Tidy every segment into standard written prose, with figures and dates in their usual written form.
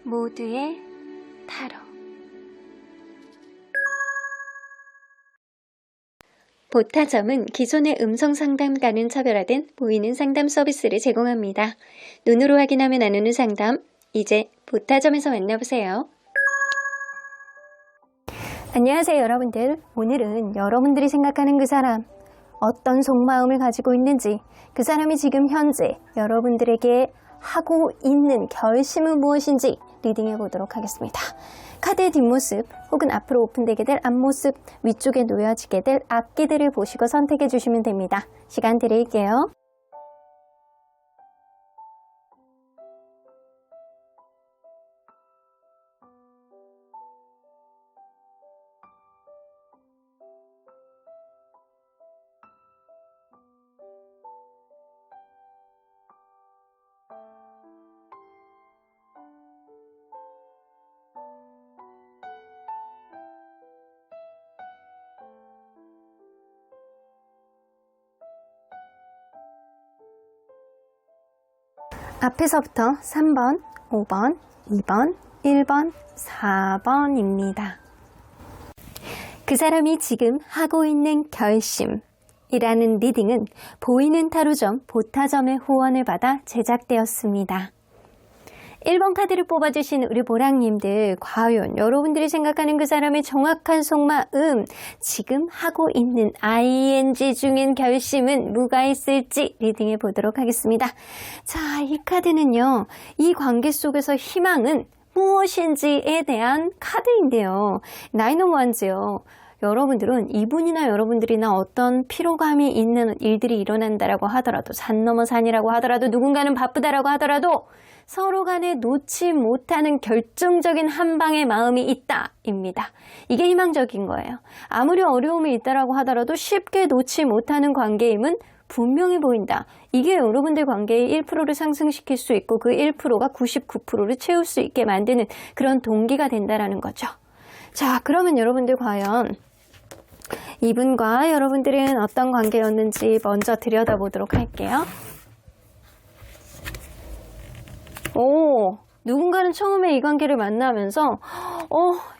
모두의 타로. 보타점은 기존의 음성상담과는 차별화된 보이는 상담 서비스를 제공합니다. 눈으로 확인하며 나누는 상담, 이제 보타점에서 만나보세요. 안녕하세요 여러분들. 오늘은 여러분들이 생각하는 그 사람, 어떤 속마음을 가지고 있는지, 그 사람이 지금 현재 여러분들에게 하고 있는 결심은 무엇인지 리딩해 보도록 하겠습니다. 카드의 뒷모습 혹은 앞으로 오픈되게 될 앞모습, 위쪽에 놓여지게 될 앞기들을 보시고 선택해 주시면 됩니다. 시간 드릴게요. 앞에서부터 3번, 5번, 2번, 1번, 4번입니다. 그 사람이 지금 하고 있는 결심이라는 리딩은 보이는 타로점 보타점의 후원을 받아 제작되었습니다. 1번 카드를 뽑아주신 우리 보랑님들, 과연 여러분들이 생각하는 그 사람의 정확한 속마음, 지금 하고 있는 ING 중인 결심은 뭐가 있을지 리딩해 보도록 하겠습니다. 자, 이 카드는요, 이 관계 속에서 희망은 무엇인지에 대한 카드인데요. 나인 오브 원즈요. 여러분들은 이분이나 여러분들이나 어떤 피로감이 있는 일들이 일어난다라고 하더라도, 산 넘어 산이라고 하더라도, 누군가는 바쁘다라고 하더라도 서로 간에 놓지 못하는 결정적인 한 방의 마음이 있다입니다. 이게 희망적인 거예요. 아무리 어려움이 있다라고 하더라도 쉽게 놓지 못하는 관계임은 분명히 보인다. 이게 여러분들 관계의 1%를 상승시킬 수 있고 그 1%가 99%를 채울 수 있게 만드는 그런 동기가 된다라는 거죠. 자, 그러면 여러분들 과연 이분과 여러분들은 어떤 관계였는지 먼저 들여다보도록 할게요. 누군가는 처음에 이 관계를 만나면서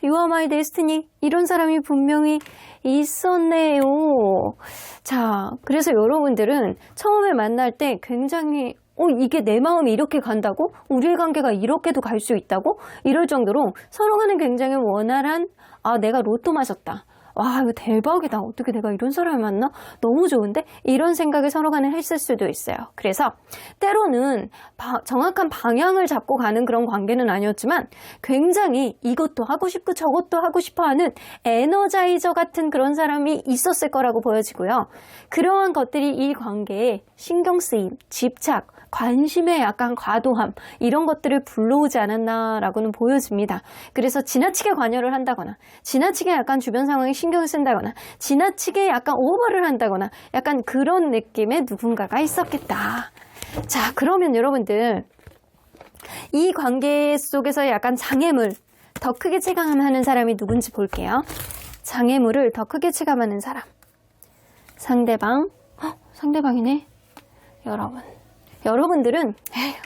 You are my destiny, 이런 사람이 분명히 있었네요. 자, 그래서 여러분들은 처음에 만날 때 굉장히 이게 내 마음이 이렇게 간다고? 우리의 관계가 이렇게도 갈 수 있다고? 이럴 정도로 서로 간에 굉장히 원활한, 내가 로또 맞았다. 와, 이거 대박이다. 어떻게 내가 이런 사람을 만나? 너무 좋은데? 이런 생각을 서로 간에 했을 수도 있어요. 그래서 때로는 정확한 방향을 잡고 가는 그런 관계는 아니었지만 굉장히 이것도 하고 싶고 저것도 하고 싶어 하는 에너자이저 같은 그런 사람이 있었을 거라고 보여지고요. 그러한 것들이 이 관계에 신경 쓰임, 집착, 관심의 약간 과도함, 이런 것들을 불러오지 않았나라고는 보여집니다. 그래서 지나치게 관여를 한다거나, 지나치게 약간 주변 상황에 신경을 쓴다거나, 지나치게 약간 오버를 한다거나, 약간 그런 느낌의 누군가가 있었겠다. 자, 그러면 여러분들, 이 관계 속에서 약간 장애물, 더 크게 체감하는 사람이 누군지 볼게요. 장애물을 더 크게 체감하는 사람. 상대방, 상대방이네. 여러분들은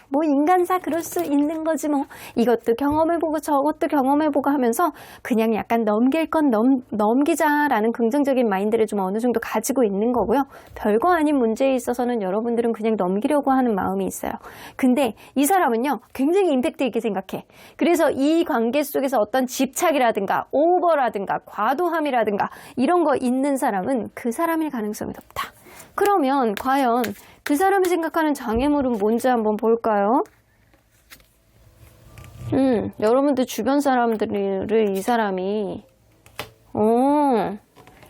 뭐 인간사 그럴 수 있는 거지 뭐, 이것도 경험해보고 저것도 경험해보고 하면서 그냥 약간 넘길 건 넘기자라는 긍정적인 마인드를 좀 어느 정도 가지고 있는 거고요. 별거 아닌 문제에 있어서는 여러분들은 그냥 넘기려고 하는 마음이 있어요. 근데 이 사람은요, 굉장히 임팩트 있게 생각해. 그래서 이 관계 속에서 어떤 집착이라든가 오버라든가 과도함이라든가 이런 거 있는 사람은 그 사람일 가능성이 높다. 그러면 과연 그 사람이 생각하는 장애물은 뭔지 한번 볼까요? 여러분들 주변 사람들을 이 사람이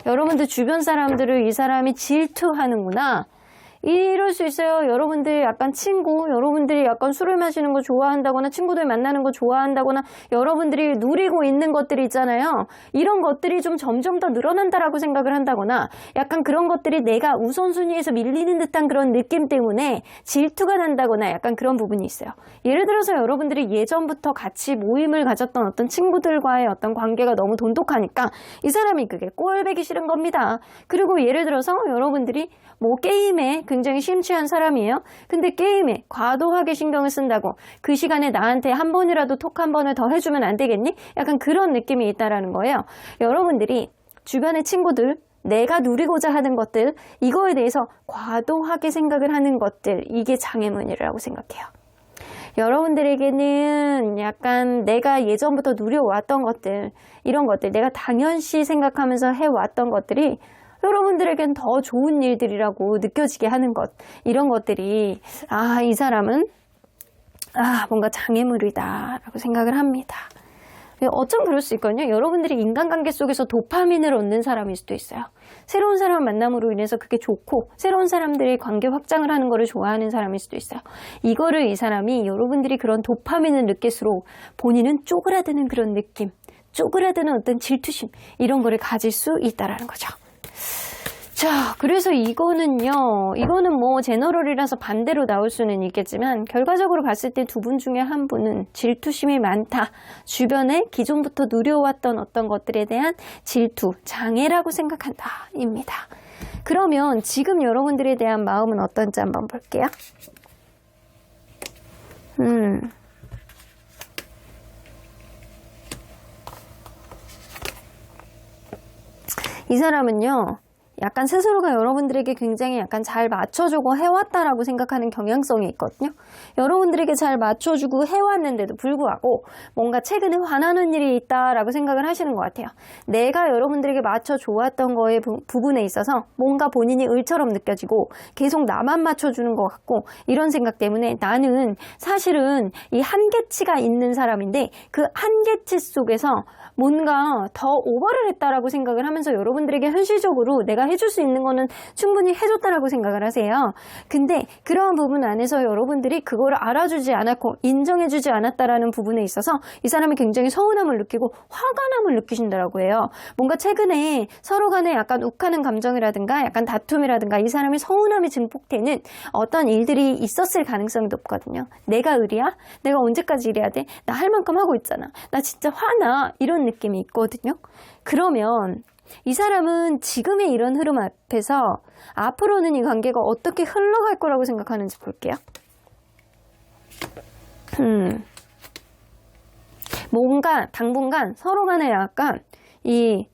여러분들 주변 사람들을 이 사람이 질투하는구나. 이럴 수 있어요. 여러분들이 약간 여러분들이 약간 술을 마시는 거 좋아한다거나, 친구들 만나는 거 좋아한다거나, 여러분들이 누리고 있는 것들이 있잖아요. 이런 것들이 좀 점점 더 늘어난다라고 생각을 한다거나, 약간 그런 것들이 내가 우선순위에서 밀리는 듯한 그런 느낌 때문에 질투가 난다거나, 약간 그런 부분이 있어요. 예를 들어서 여러분들이 예전부터 같이 모임을 가졌던 어떤 친구들과의 어떤 관계가 너무 돈독하니까 이 사람이 그게 꼴배기 싫은 겁니다. 그리고 예를 들어서 여러분들이 뭐 게임에 굉장히 심취한 사람이에요. 근데 게임에 과도하게 신경을 쓴다고 그 시간에 나한테 한 번이라도 톡 한 번을 더 해주면 안 되겠니? 약간 그런 느낌이 있다라는 거예요. 여러분들이 주변의 친구들, 내가 누리고자 하는 것들, 이거에 대해서 과도하게 생각을 하는 것들, 이게 장애물이라고 생각해요. 여러분들에게는 약간 내가 예전부터 누려왔던 것들, 이런 것들, 내가 당연시 생각하면서 해왔던 것들이 여러분들에겐 더 좋은 일들이라고 느껴지게 하는 것, 이런 것들이 이 사람은 뭔가 장애물이다 라고 생각을 합니다. 어쩜 그럴 수 있거든요. 여러분들이 인간관계 속에서 도파민을 얻는 사람일 수도 있어요. 새로운 사람 만남으로 인해서 그게 좋고 새로운 사람들의 관계 확장을 하는 거를 좋아하는 사람일 수도 있어요. 이거를 이 사람이 여러분들이 그런 도파민을 느낄수록 본인은 쪼그라드는 그런 느낌, 쪼그라드는 어떤 질투심, 이런 거를 가질 수 있다라는 거죠. 자, 그래서 이거는 뭐 제너럴이라서 반대로 나올 수는 있겠지만 결과적으로 봤을 때 두 분 중에 한 분은 질투심이 많다. 주변에 기존부터 누려왔던 어떤 것들에 대한 질투, 장애라고 생각한다. 입니다. 그러면 지금 여러분들에 대한 마음은 어떤지 한번 볼게요. 이 사람은요, 약간 스스로가 여러분들에게 굉장히 약간 잘 맞춰주고 해왔다라고 생각하는 경향성이 있거든요. 여러분들에게 잘 맞춰주고 해왔는데도 불구하고 뭔가 최근에 화나는 일이 있다라고 생각을 하시는 것 같아요. 내가 여러분들에게 맞춰줘왔던 거에 부분에 있어서 뭔가 본인이 을처럼 느껴지고 계속 나만 맞춰주는 것 같고 이런 생각 때문에 나는 사실은 이 한계치가 있는 사람인데 그 한계치 속에서 뭔가 더 오버를 했다라고 생각을 하면서 여러분들에게 현실적으로 내가 해줄 수 있는 거는 충분히 해줬다라고 생각을 하세요. 근데 그러한 부분 안에서 여러분들이 그거를 알아주지 않았고 인정해주지 않았다라는 부분에 있어서 이 사람이 굉장히 서운함을 느끼고 화가 남을 느끼신다라고 해요. 뭔가 최근에 서로 간에 약간 욱하는 감정이라든가 약간 다툼이라든가 이 사람이 서운함이 증폭되는 어떤 일들이 있었을 가능성이 높거든요. 내가 의리야? 내가 언제까지 이래야 돼? 나 할 만큼 하고 있잖아. 나 진짜 화나. 이런 느낌이 있거든요. 그러면 이 사람은 지금의 이런 흐름 앞에서 앞으로는 이 관계가 어떻게 흘러갈 거라고 생각하는지 볼게요. 뭔가 당분간 서로 간에 약간 이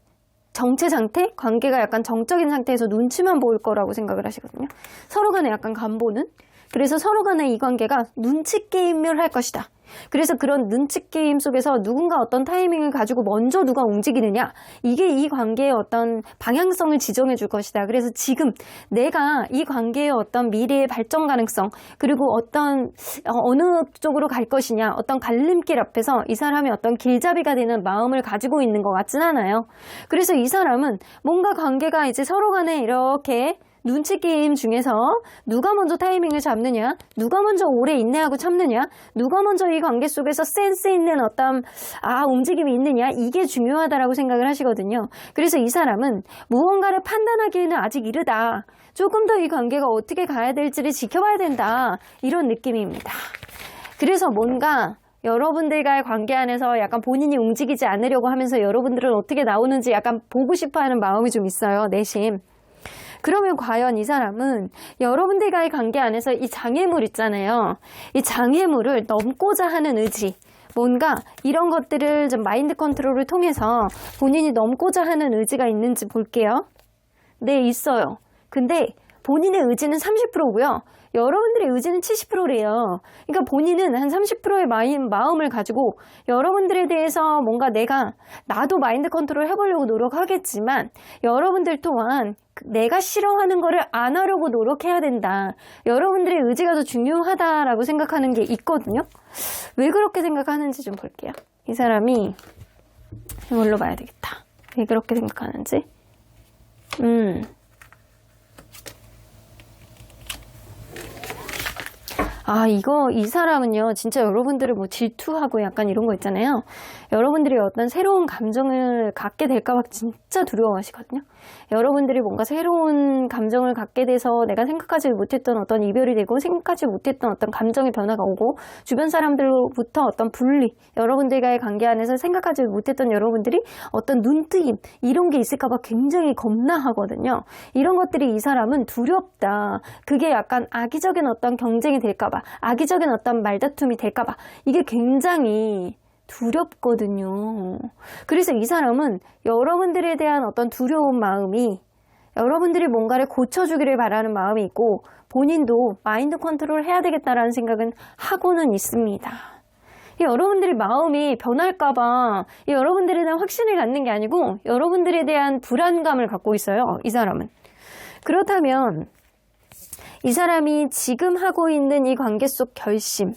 정체 상태? 관계가 약간 정적인 상태에서 눈치만 보일 거라고 생각을 하시거든요. 서로 간에 약간 간보는? 그래서 서로 간에 이 관계가 눈치 게임을 할 것이다. 그래서 그런 눈치 게임 속에서 누군가 어떤 타이밍을 가지고 먼저 누가 움직이느냐, 이게 이 관계의 어떤 방향성을 지정해 줄 것이다. 그래서 지금 내가 이 관계의 어떤 미래의 발전 가능성, 그리고 어떤 어느 쪽으로 갈 것이냐, 어떤 갈림길 앞에서 이 사람이 어떤 길잡이가 되는 마음을 가지고 있는 것 같진 않아요. 그래서 이 사람은 뭔가 관계가 이제 서로 간에 이렇게 눈치 게임 중에서 누가 먼저 타이밍을 잡느냐, 누가 먼저 오래 인내하고 참느냐, 누가 먼저 이 관계 속에서 센스 있는 어떤 움직임이 있느냐, 이게 중요하다라고 생각을 하시거든요. 그래서 이 사람은 무언가를 판단하기에는 아직 이르다. 조금 더 이 관계가 어떻게 가야 될지를 지켜봐야 된다. 이런 느낌입니다. 그래서 뭔가 여러분들과의 관계 안에서 약간 본인이 움직이지 않으려고 하면서 여러분들은 어떻게 나오는지 약간 보고 싶어하는 마음이 좀 있어요. 내심. 그러면 과연 이 사람은 여러분들과의 관계 안에서 이 장애물 있잖아요. 이 장애물을 넘고자 하는 의지, 뭔가 이런 것들을 좀 마인드 컨트롤을 통해서 본인이 넘고자 하는 의지가 있는지 볼게요. 네, 있어요. 근데 본인의 의지는 30%고요. 여러분들의 의지는 70%래요. 그러니까 본인은 한 30%의 마음을 가지고 여러분들에 대해서 뭔가 나도 마인드 컨트롤 해보려고 노력하겠지만 여러분들 또한 내가 싫어하는 거를 안 하려고 노력해야 된다. 여러분들의 의지가 더 중요하다라고 생각하는 게 있거든요. 왜 그렇게 생각하는지 좀 볼게요. 이 사람이 이걸로 봐야 되겠다. 왜 그렇게 생각하는지. 이 사람은요, 진짜 여러분들을 뭐 질투하고 약간 이런 거 있잖아요. 여러분들이 어떤 새로운 감정을 갖게 될까봐 진짜 두려워하시거든요. 여러분들이 뭔가 새로운 감정을 갖게 돼서 내가 생각하지 못했던 어떤 이별이 되고 생각하지 못했던 어떤 감정의 변화가 오고 주변 사람들로부터 어떤 분리, 여러분들과의 관계 안에서 생각하지 못했던 여러분들이 어떤 눈뜨임, 이런 게 있을까봐 굉장히 겁나하거든요. 이런 것들이 이 사람은 두렵다. 그게 약간 악의적인 어떤 경쟁이 될까봐, 악의적인 어떤 말다툼이 될까봐 이게 굉장히 두렵거든요. 그래서 이 사람은 여러분들에 대한 어떤 두려운 마음이, 여러분들이 뭔가를 고쳐주기를 바라는 마음이 있고 본인도 마인드 컨트롤 해야 되겠다라는 생각은 하고는 있습니다. 여러분들의 마음이 변할까봐 여러분들에 대한 확신을 갖는 게 아니고 여러분들에 대한 불안감을 갖고 있어요. 이 사람은. 그렇다면 이 사람이 지금 하고 있는 이 관계 속 결심,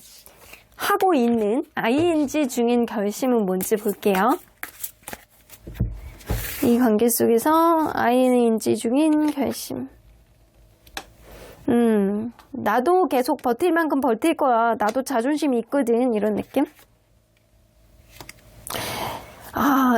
하고 있는 ing 중인 결심은 뭔지 볼게요. 이 관계 속에서 ing 중인 결심. 나도 계속 버틸 만큼 버틸 거야. 나도 자존심이 있거든. 이런 느낌?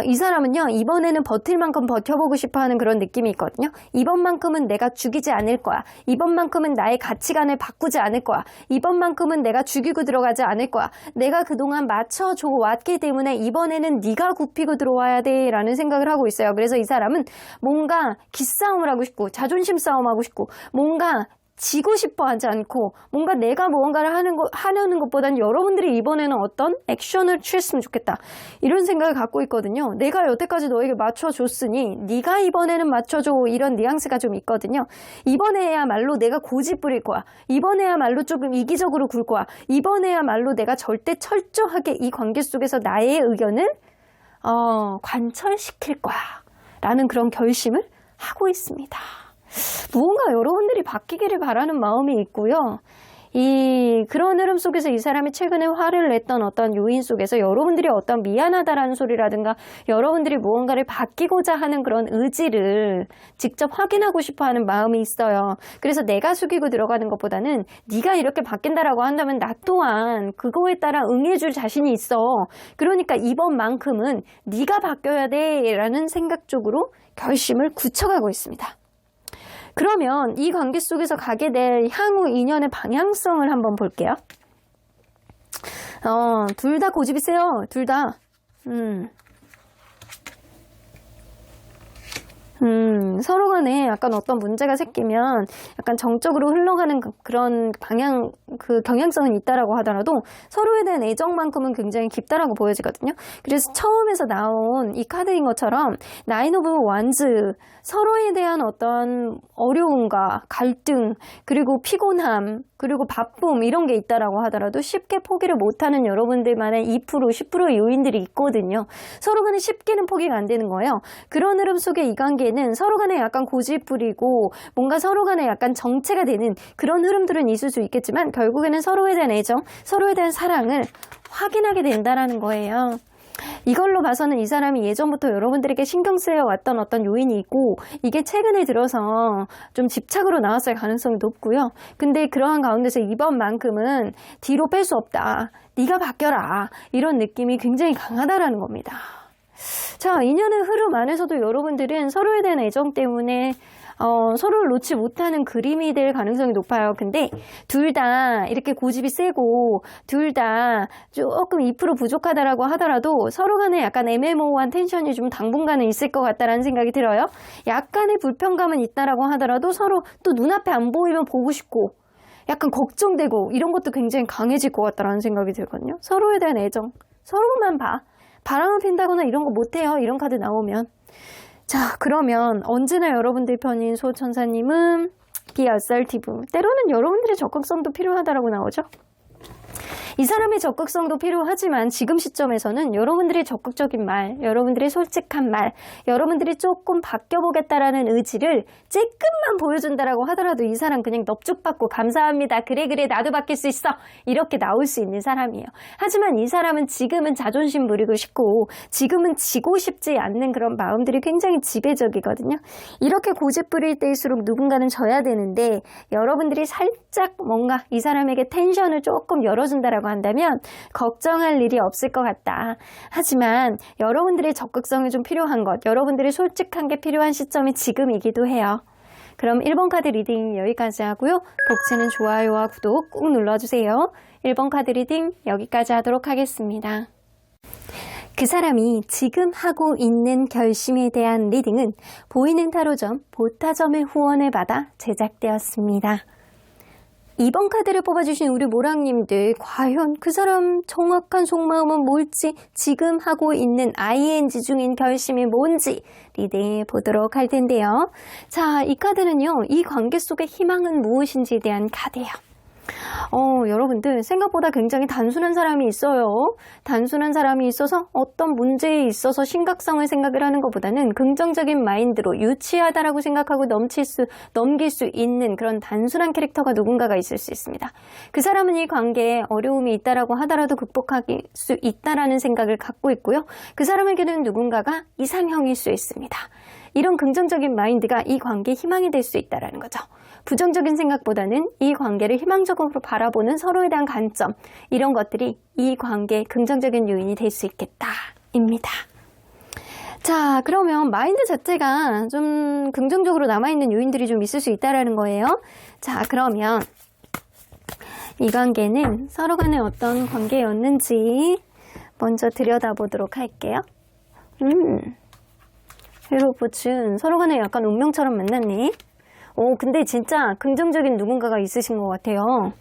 이 사람은요, 이번에는 버틸 만큼 버텨보고 싶어 하는 그런 느낌이 있거든요. 이번만큼은 내가 죽이지 않을 거야. 이번만큼은 나의 가치관을 바꾸지 않을 거야. 이번만큼은 내가 죽이고 들어가지 않을 거야. 내가 그동안 맞춰줘 왔기 때문에 이번에는 네가 굽히고 들어와야 돼 라는 생각을 하고 있어요. 그래서 이 사람은 뭔가 기싸움을 하고 싶고 자존심 싸움하고 싶고 뭔가 지고 싶어 하지 않고 뭔가 내가 무언가를 하려는 것보다는 여러분들이 이번에는 어떤 액션을 취했으면 좋겠다. 이런 생각을 갖고 있거든요. 내가 여태까지 너에게 맞춰줬으니 네가 이번에는 맞춰줘. 이런 뉘앙스가 좀 있거든요. 이번에야말로 내가 고집 부릴 거야. 이번에야말로 조금 이기적으로 굴 거야. 이번에야말로 내가 절대 철저하게 이 관계 속에서 나의 의견을 관철시킬 거야. 라는 그런 결심을 하고 있습니다. 무언가 여러분들이 바뀌기를 바라는 마음이 있고요. 그런 흐름 속에서 이 사람이 최근에 화를 냈던 어떤 요인 속에서 여러분들이 어떤 미안하다라는 소리라든가 여러분들이 무언가를 바뀌고자 하는 그런 의지를 직접 확인하고 싶어 하는 마음이 있어요. 그래서 내가 숙이고 들어가는 것보다는 네가 이렇게 바뀐다라고 한다면 나 또한 그거에 따라 응해줄 자신이 있어. 그러니까 이번만큼은 네가 바뀌어야 돼 라는 생각 쪽으로 결심을 굳혀가고 있습니다. 그러면 이 관계 속에서 가게 될 향후 인연의 방향성을 한번 볼게요. 둘 다 고집이 세요. 둘 다. 서로 간에 약간 어떤 문제가 생기면 약간 정적으로 흘러가는 그런 경향성은 있다라고 하더라도 서로에 대한 애정만큼은 굉장히 깊다라고 보여지거든요. 그래서 처음에서 나온 이 카드인 것처럼 나인 오브 완즈, 서로에 대한 어떤 어려움과 갈등, 그리고 피곤함, 그리고 바쁨 이런 게 있다라고 하더라도 쉽게 포기를 못하는 여러분들만의 2%, 10%의 요인들이 있거든요. 서로 간에 쉽게는 포기가 안 되는 거예요. 그런 흐름 속에 이 관계는 서로 간에 약간 고집 부리고 뭔가 서로 간에 약간 정체가 되는 그런 흐름들은 있을 수 있겠지만 결국에는 서로에 대한 애정, 서로에 대한 사랑을 확인하게 된다라는 거예요. 이걸로 봐서는 이 사람이 예전부터 여러분들에게 신경 쓰여왔던 어떤 요인이 있고 이게 최근에 들어서 좀 집착으로 나왔을 가능성이 높고요. 근데 그러한 가운데서 이번만큼은 뒤로 뺄 수 없다. 네가 바뀌어라. 이런 느낌이 굉장히 강하다라는 겁니다. 자, 인연의 흐름 안에서도 여러분들은 서로에 대한 애정 때문에 서로를 놓지 못하는 그림이 될 가능성이 높아요. 근데 둘 다 이렇게 고집이 세고 둘 다 조금 2% 부족하다라고 하더라도 서로 간에 약간 애매모호한 텐션이 좀 당분간은 있을 것 같다라는 생각이 들어요. 약간의 불편감은 있다라고 하더라도 서로 또 눈앞에 안 보이면 보고 싶고 약간 걱정되고 이런 것도 굉장히 강해질 것 같다라는 생각이 들거든요. 서로에 대한 애정, 서로만 바람을 핀다거나 이런 거 못해요. 이런 카드 나오면. 자, 그러면 언제나 여러분들 편인 소천사님은 be assertive. 때로는 여러분들의 적극성도 필요하다라고 나오죠. 이 사람의 적극성도 필요하지만 지금 시점에서는 여러분들의 적극적인 말, 여러분들의 솔직한 말, 여러분들이 조금 바뀌어보겠다라는 의지를 쬐끔만 보여준다라고 하더라도 이 사람 그냥 넙죽받고 감사합니다. 그래 나도 바뀔 수 있어. 이렇게 나올 수 있는 사람이에요. 하지만 이 사람은 지금은 자존심 부리고 싶고 지금은 지고 싶지 않는 그런 마음들이 굉장히 지배적이거든요. 이렇게 고집 부릴 때일수록 누군가는 져야 되는데 여러분들이 살짝 뭔가 이 사람에게 텐션을 조금 열어준다라고 한다면 걱정할 일이 없을 것 같다. 하지만 여러분들의 적극성이 좀 필요한 것, 여러분들의 솔직한 게 필요한 시점이 지금이기도 해요. 그럼 1번 카드 리딩 여기까지 하고요. 복채는 좋아요와 구독 꾹 눌러주세요. 1번 카드 리딩 여기까지 하도록 하겠습니다. 그 사람이 지금 하고 있는 결심에 대한 리딩은 보이는 타로점 보타점의 후원을 받아 제작되었습니다. 2번 카드를 뽑아주신 우리 모랑님들, 과연 그 사람 정확한 속마음은 뭘지, 지금 하고 있는 ING 중인 결심이 뭔지 리딩해 보도록 할 텐데요. 자, 이 카드는요, 이 관계 속의 희망은 무엇인지에 대한 카드예요. 여러분들 생각보다 굉장히 단순한 사람이 있어요. 단순한 사람이 있어서 어떤 문제에 있어서 심각성을 생각을 하는 것보다는 긍정적인 마인드로 유치하다라고 생각하고 넘길 수 있는 그런 단순한 캐릭터가 누군가가 있을 수 있습니다. 그 사람은 이 관계에 어려움이 있다라고 하더라도 극복할 수 있다라는 생각을 갖고 있고요. 그 사람에게는 누군가가 이상형일 수 있습니다. 이런 긍정적인 마인드가 이 관계의 희망이 될 수 있다는 거죠. 부정적인 생각보다는 이 관계를 희망적으로 바라보는 서로에 대한 관점, 이런 것들이 이 관계의 긍정적인 요인이 될 수 있겠다입니다. 자, 그러면 마인드 자체가 좀 긍정적으로 남아있는 요인들이 좀 있을 수 있다는 거예요. 자, 그러면 이 관계는 서로 간에 어떤 관계였는지 먼저 들여다보도록 할게요. 헤로포춘, 서로 간에 약간 운명처럼 만났네. 근데 진짜 긍정적인 누군가가 있으신 것 같아요.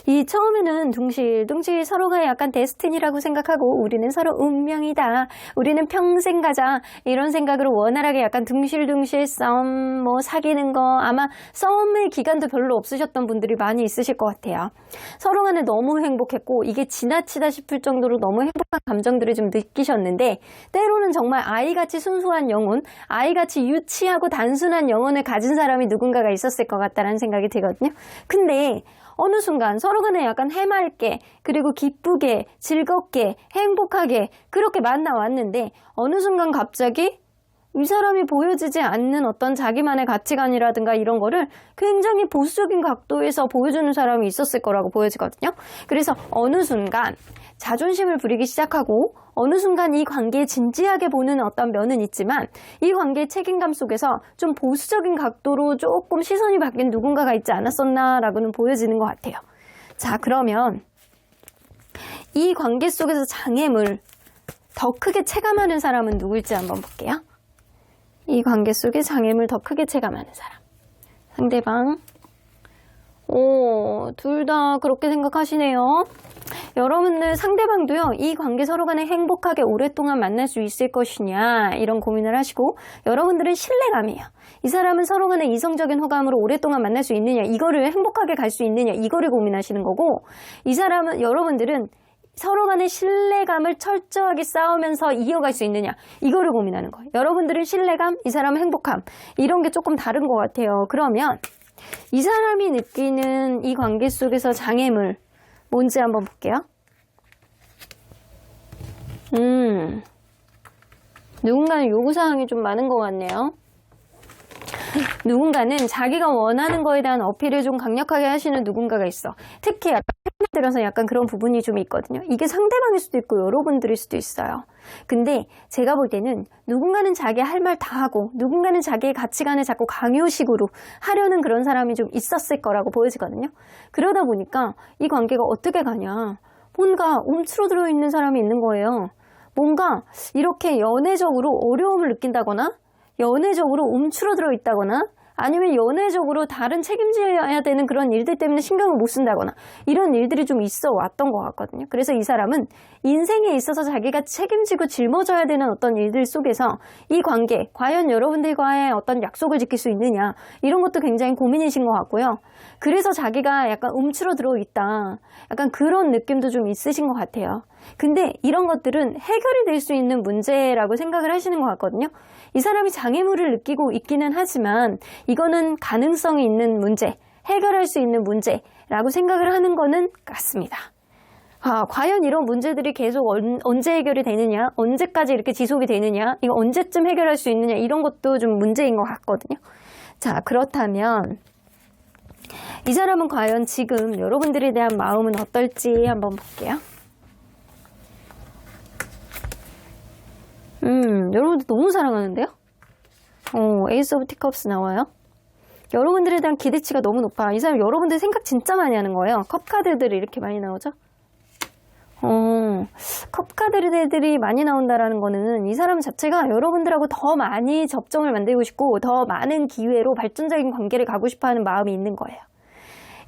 이 처음에는 둥실둥실 서로가 약간 데스티니라고 생각하고 우리는 서로 운명이다. 우리는 평생 가자. 이런 생각으로 원활하게 약간 둥실둥실 싸움, 사귀는 거, 아마 싸움의 기간도 별로 없으셨던 분들이 많이 있으실 것 같아요. 서로 간에 너무 행복했고 이게 지나치다 싶을 정도로 너무 행복한 감정들을 좀 느끼셨는데 때로는 정말 아이같이 순수한 영혼, 아이같이 유치하고 단순한 영혼을 가진 사람이 누군가가 있었을 것 같다는 생각이 들거든요. 근데 어느 순간 서로 간에 약간 해맑게 그리고 기쁘게 즐겁게 행복하게 그렇게 만나왔는데 어느 순간 갑자기 이 사람이 보여지지 않는 어떤 자기만의 가치관이라든가 이런 거를 굉장히 보수적인 각도에서 보여주는 사람이 있었을 거라고 보여지거든요. 그래서 어느 순간 자존심을 부리기 시작하고 어느 순간 이 관계에 진지하게 보는 어떤 면은 있지만 이 관계의 책임감 속에서 좀 보수적인 각도로 조금 시선이 바뀐 누군가가 있지 않았었나라고는 보여지는 것 같아요. 자, 그러면 이 관계 속에서 장애물 더 크게 체감하는 사람은 누굴지 한번 볼게요. 이 관계 속에 장애물 더 크게 체감하는 사람. 상대방. 둘 다 그렇게 생각하시네요. 여러분들 상대방도요, 이 관계 서로 간에 행복하게 오랫동안 만날 수 있을 것이냐 이런 고민을 하시고 여러분들은 신뢰감이에요. 이 사람은 서로 간에 이성적인 호감으로 오랫동안 만날 수 있느냐, 이거를 행복하게 갈 수 있느냐, 이거를 고민하시는 거고, 이 사람은, 여러분들은 서로 간의 신뢰감을 철저하게 쌓으면서 이어갈 수 있느냐, 이거를 고민하는 거예요. 여러분들은 신뢰감, 이 사람은 행복함, 이런 게 조금 다른 것 같아요. 그러면 이 사람이 느끼는 이 관계 속에서 장애물 뭔지 한번 볼게요. 누군가는 요구사항이 좀 많은 것 같네요. 누군가는 자기가 원하는 거에 대한 어필을 좀 강력하게 하시는 누군가가 있어. 특히 약간 최근에 들어서 약간 그런 부분이 좀 있거든요. 이게 상대방일 수도 있고 여러분들일 수도 있어요. 근데 제가 볼 때는 누군가는 자기 할 말 다 하고 누군가는 자기의 가치관을 자꾸 강요식으로 하려는 그런 사람이 좀 있었을 거라고 보여지거든요. 그러다 보니까 이 관계가 어떻게 가냐, 뭔가 움츠러들어 있는 사람이 있는 거예요. 뭔가 이렇게 연애적으로 어려움을 느낀다거나 연애적으로 움츠러들어 있다거나 아니면 연애적으로 다른 책임져야 되는 그런 일들 때문에 신경을 못 쓴다거나 이런 일들이 좀 있어 왔던 것 같거든요. 그래서 이 사람은 인생에 있어서 자기가 책임지고 짊어져야 되는 어떤 일들 속에서 이 관계, 과연 여러분들과의 어떤 약속을 지킬 수 있느냐, 이런 것도 굉장히 고민이신 것 같고요. 그래서 자기가 약간 움츠러들어 있다, 약간 그런 느낌도 좀 있으신 것 같아요. 근데 이런 것들은 해결이 될 수 있는 문제라고 생각을 하시는 것 같거든요. 이 사람이 장애물을 느끼고 있기는 하지만 이거는 가능성이 있는 문제, 해결할 수 있는 문제라고 생각을 하는 거는 같습니다. 과연 이런 문제들이 계속 언제 해결이 되느냐, 언제까지 이렇게 지속이 되느냐, 이거 언제쯤 해결할 수 있느냐, 이런 것도 좀 문제인 것 같거든요. 자, 그렇다면 이 사람은 과연 지금 여러분들에 대한 마음은 어떨지 한번 볼게요. 여러분들 너무 사랑하는데요? 에이스 오브 티컵스 나와요. 여러분들에 대한 기대치가 너무 높아. 이 사람 여러분들 생각 진짜 많이 하는 거예요. 컵 카드들이 이렇게 많이 나오죠? 컵 카드들이 많이 나온다라는 거는 이 사람 자체가 여러분들하고 더 많이 접점을 만들고 싶고 더 많은 기회로 발전적인 관계를 가고 싶어 하는 마음이 있는 거예요.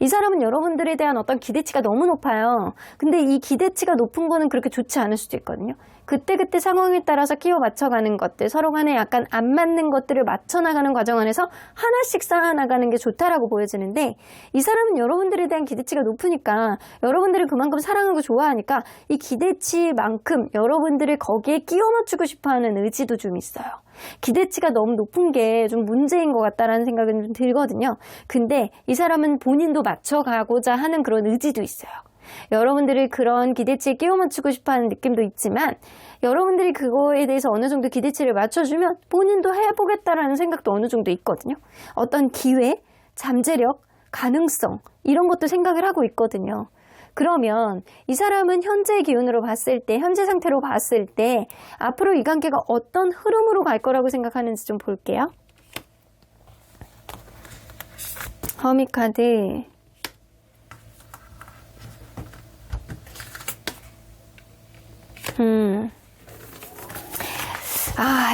이 사람은 여러분들에 대한 어떤 기대치가 너무 높아요. 근데 이 기대치가 높은 거는 그렇게 좋지 않을 수도 있거든요. 그때그때 상황에 따라서 끼워 맞춰가는 것들, 서로 간에 약간 안 맞는 것들을 맞춰나가는 과정 안에서 하나씩 쌓아나가는 게 좋다라고 보여지는데, 이 사람은 여러분들에 대한 기대치가 높으니까, 여러분들을 그만큼 사랑하고 좋아하니까 이 기대치만큼 여러분들을 거기에 끼워 맞추고 싶어하는 의지도 좀 있어요. 기대치가 너무 높은 게 좀 문제인 것 같다라는 생각은 좀 들거든요. 근데 이 사람은 본인도 맞춰가고자 하는 그런 의지도 있어요. 여러분들을 그런 기대치에 끼워 맞추고 싶어하는 느낌도 있지만, 여러분들이 그거에 대해서 어느 정도 기대치를 맞춰주면 본인도 해보겠다라는 생각도 어느 정도 있거든요. 어떤 기회, 잠재력, 가능성, 이런 것도 생각을 하고 있거든요. 그러면 이 사람은 현재의 기운으로 봤을 때, 현재 상태로 봤을 때 앞으로 이 관계가 어떤 흐름으로 갈 거라고 생각하는지 좀 볼게요. 허밋 카드,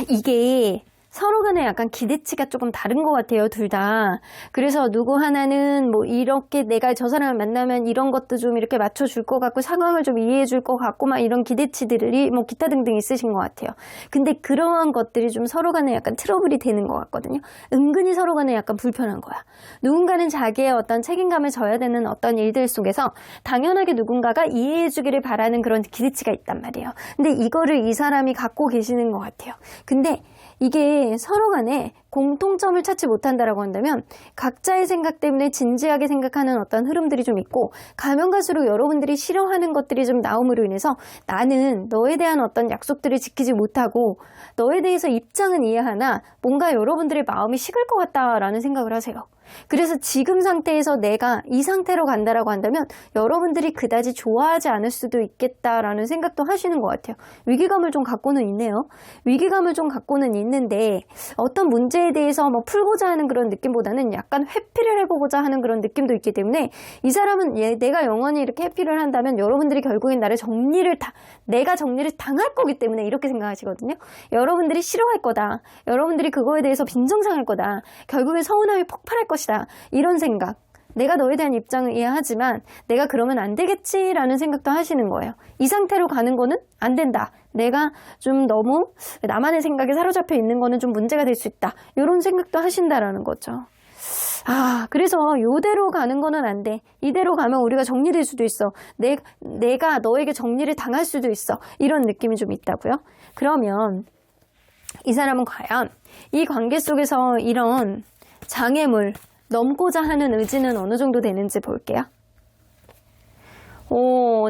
이게 서로 간에 약간 기대치가 조금 다른 것 같아요, 둘 다. 그래서 누구 하나는 뭐 이렇게 내가 저 사람을 만나면 이런 것도 좀 이렇게 맞춰줄 것 같고 상황을 좀 이해해줄 것 같고 막 이런 기대치들이 뭐 기타 등등 있으신 것 같아요. 근데 그러한 것들이 좀 서로 간에 약간 트러블이 되는 것 같거든요. 은근히 서로 간에 약간 불편한 거야. 누군가는 자기의 어떤 책임감을 져야 되는 어떤 일들 속에서 당연하게 누군가가 이해해주기를 바라는 그런 기대치가 있단 말이에요. 근데 이거를 이 사람이 갖고 계시는 것 같아요. 근데 이게 서로 간에 공통점을 찾지 못한다라고 한다면 각자의 생각 때문에 진지하게 생각하는 어떤 흐름들이 좀 있고, 가면 갈수록 여러분들이 싫어하는 것들이 좀 나옴으로 인해서 나는 너에 대한 어떤 약속들을 지키지 못하고 너에 대해서 입장은 이해하나 뭔가 여러분들의 마음이 식을 것 같다라는 생각을 하세요. 그래서 지금 상태에서 내가 이 상태로 간다라고 한다면 여러분들이 그다지 좋아하지 않을 수도 있겠다라는 생각도 하시는 것 같아요. 위기감을 좀 갖고는 있네요. 위기감을 좀 갖고는 있는데 어떤 문제에 대해서 뭐 풀고자 하는 그런 느낌보다는 약간 회피를 해보고자 하는 그런 느낌도 있기 때문에 이 사람은 내가 영원히 이렇게 회피를 한다면 여러분들이 결국엔 내가 정리를 당할 거기 때문에 이렇게 생각하시거든요. 여러분들이 싫어할 거다. 여러분들이 그거에 대해서 빈정상할 거다. 결국엔 서운함이 폭발할 것이다. 이런 생각. 내가 너에 대한 입장을 이해하지만 내가 그러면 안 되겠지라는 생각도 하시는 거예요. 이 상태로 가는 거는 안 된다. 내가 좀 너무 나만의 생각에 사로잡혀 있는 거는 좀 문제가 될 수 있다. 이런 생각도 하신다라는 거죠. 그래서 이대로 가는 거는 안 돼. 이대로 가면 우리가 정리될 수도 있어. 내가 너에게 정리를 당할 수도 있어. 이런 느낌이 좀 있다고요. 그러면 이 사람은 과연 이 관계 속에서 이런 장애물 넘고자 하는 의지는 어느 정도 되는지 볼게요.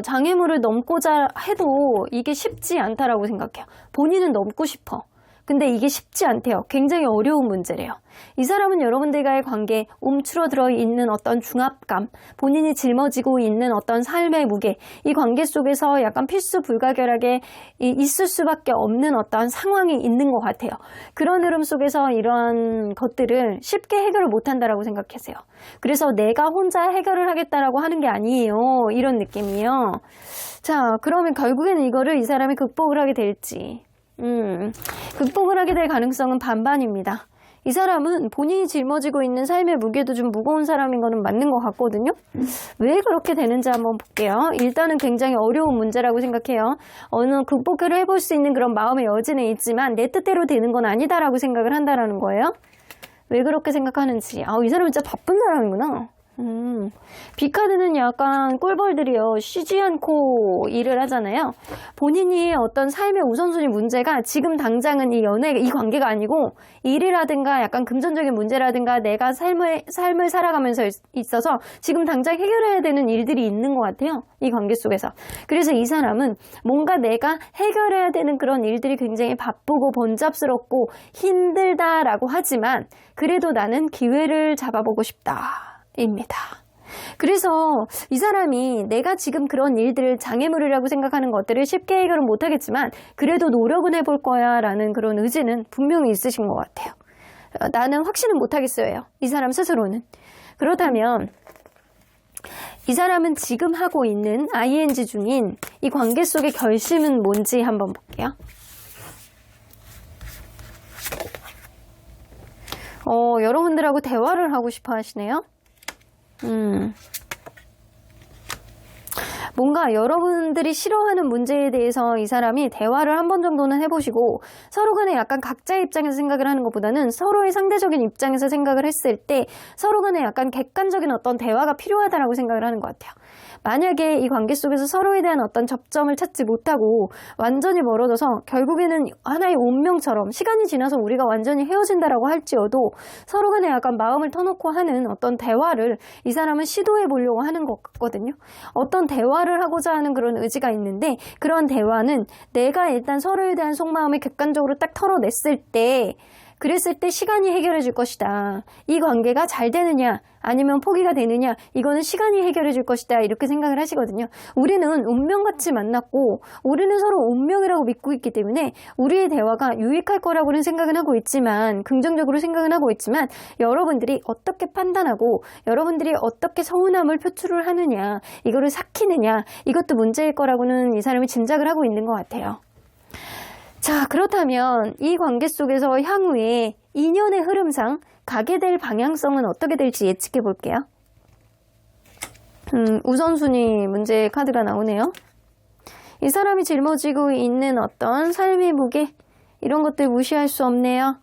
장애물을 넘고자 해도 이게 쉽지 않다라고 생각해요. 본인은 넘고 싶어. 근데 이게 쉽지 않대요. 굉장히 어려운 문제래요. 이 사람은 여러분들과의 관계에 움츠러들어 있는 어떤 중압감, 본인이 짊어지고 있는 어떤 삶의 무게, 이 관계 속에서 약간 필수 불가결하게 있을 수밖에 없는 어떤 상황이 있는 것 같아요. 그런 흐름 속에서 이러한 것들을 쉽게 해결을 못한다라고 생각하세요. 그래서 내가 혼자 해결을 하겠다라고 하는 게 아니에요. 이런 느낌이에요. 자, 그러면 결국에는 이거를 이 사람이 극복을 하게 될지. 극복을 하게 될 가능성은 반반입니다. 이 사람은 본인이 짊어지고 있는 삶의 무게도 좀 무거운 사람인 거는 맞는 것 같거든요. 왜 그렇게 되는지 한번 볼게요. 일단은 굉장히 어려운 문제라고 생각해요. 어느 극복을 해볼 수 있는 그런 마음의 여지는 있지만 내 뜻대로 되는 건 아니다라고 생각을 한다라는 거예요. 왜 그렇게 생각하는지. 이 사람은 진짜 바쁜 사람이구나. B카드는 약간 꿀벌들이요. 쉬지 않고 일을 하잖아요. 본인이 어떤 삶의 우선순위 문제가 지금 당장은 이 연애, 이 관계가 아니고 일이라든가 약간 금전적인 문제라든가 내가 삶을 살아가면서 있어서 지금 당장 해결해야 되는 일들이 있는 것 같아요. 이 관계 속에서. 그래서 이 사람은 뭔가 내가 해결해야 되는 그런 일들이 굉장히 바쁘고 번잡스럽고 힘들다라고 하지만 그래도 나는 기회를 잡아보고 싶다. 입니다. 그래서 이 사람이 내가 지금 그런 일들을 장애물이라고 생각하는 것들을 쉽게 해결은 못하겠지만 그래도 노력은 해볼 거야 라는 그런 의지는 분명히 있으신 것 같아요. 나는 확신은 못하겠어요. 이 사람 스스로는. 그렇다면 이 사람은 지금 하고 있는 ing 중인 이 관계 속의 결심은 뭔지 한번 볼게요. 여러분들하고 대화를 하고 싶어 하시네요. 뭔가 여러분들이 싫어하는 문제에 대해서 이 사람이 대화를 한 번 정도는 해보시고 서로 간에 약간 각자의 입장에서 생각을 하는 것보다는 서로의 상대적인 입장에서 생각을 했을 때 서로 간에 약간 객관적인 어떤 대화가 필요하다라고 생각을 하는 것 같아요. 만약에 이 관계 속에서 서로에 대한 어떤 접점을 찾지 못하고 완전히 멀어져서 결국에는 하나의 운명처럼 시간이 지나서 우리가 완전히 헤어진다라고 할지어도 서로 간에 약간 마음을 터놓고 하는 어떤 대화를 이 사람은 시도해 보려고 하는 것 같거든요. 어떤 대화를 하고자 하는 그런 의지가 있는데 그런 대화는 내가 일단 서로에 대한 속마음을 객관적으로 딱 털어냈을 때 그랬을 때 시간이 해결해 줄 것이다. 이 관계가 잘 되느냐 아니면 포기가 되느냐 이거는 시간이 해결해 줄 것이다 이렇게 생각을 하시거든요. 우리는 운명같이 만났고 우리는 서로 운명이라고 믿고 있기 때문에 우리의 대화가 유익할 거라고는 생각은 하고 있지만 긍정적으로 생각은 하고 있지만 여러분들이 어떻게 판단하고 여러분들이 어떻게 서운함을 표출을 하느냐 이거를 삭히느냐 이것도 문제일 거라고는 이 사람이 짐작을 하고 있는 것 같아요. 자, 그렇다면 이 관계 속에서 향후에 인연의 흐름상 가게 될 방향성은 어떻게 될지 예측해 볼게요. 우선순위 문제 카드가 나오네요. 이 사람이 짊어지고 있는 어떤 삶의 무게 이런 것들 무시할 수 없네요.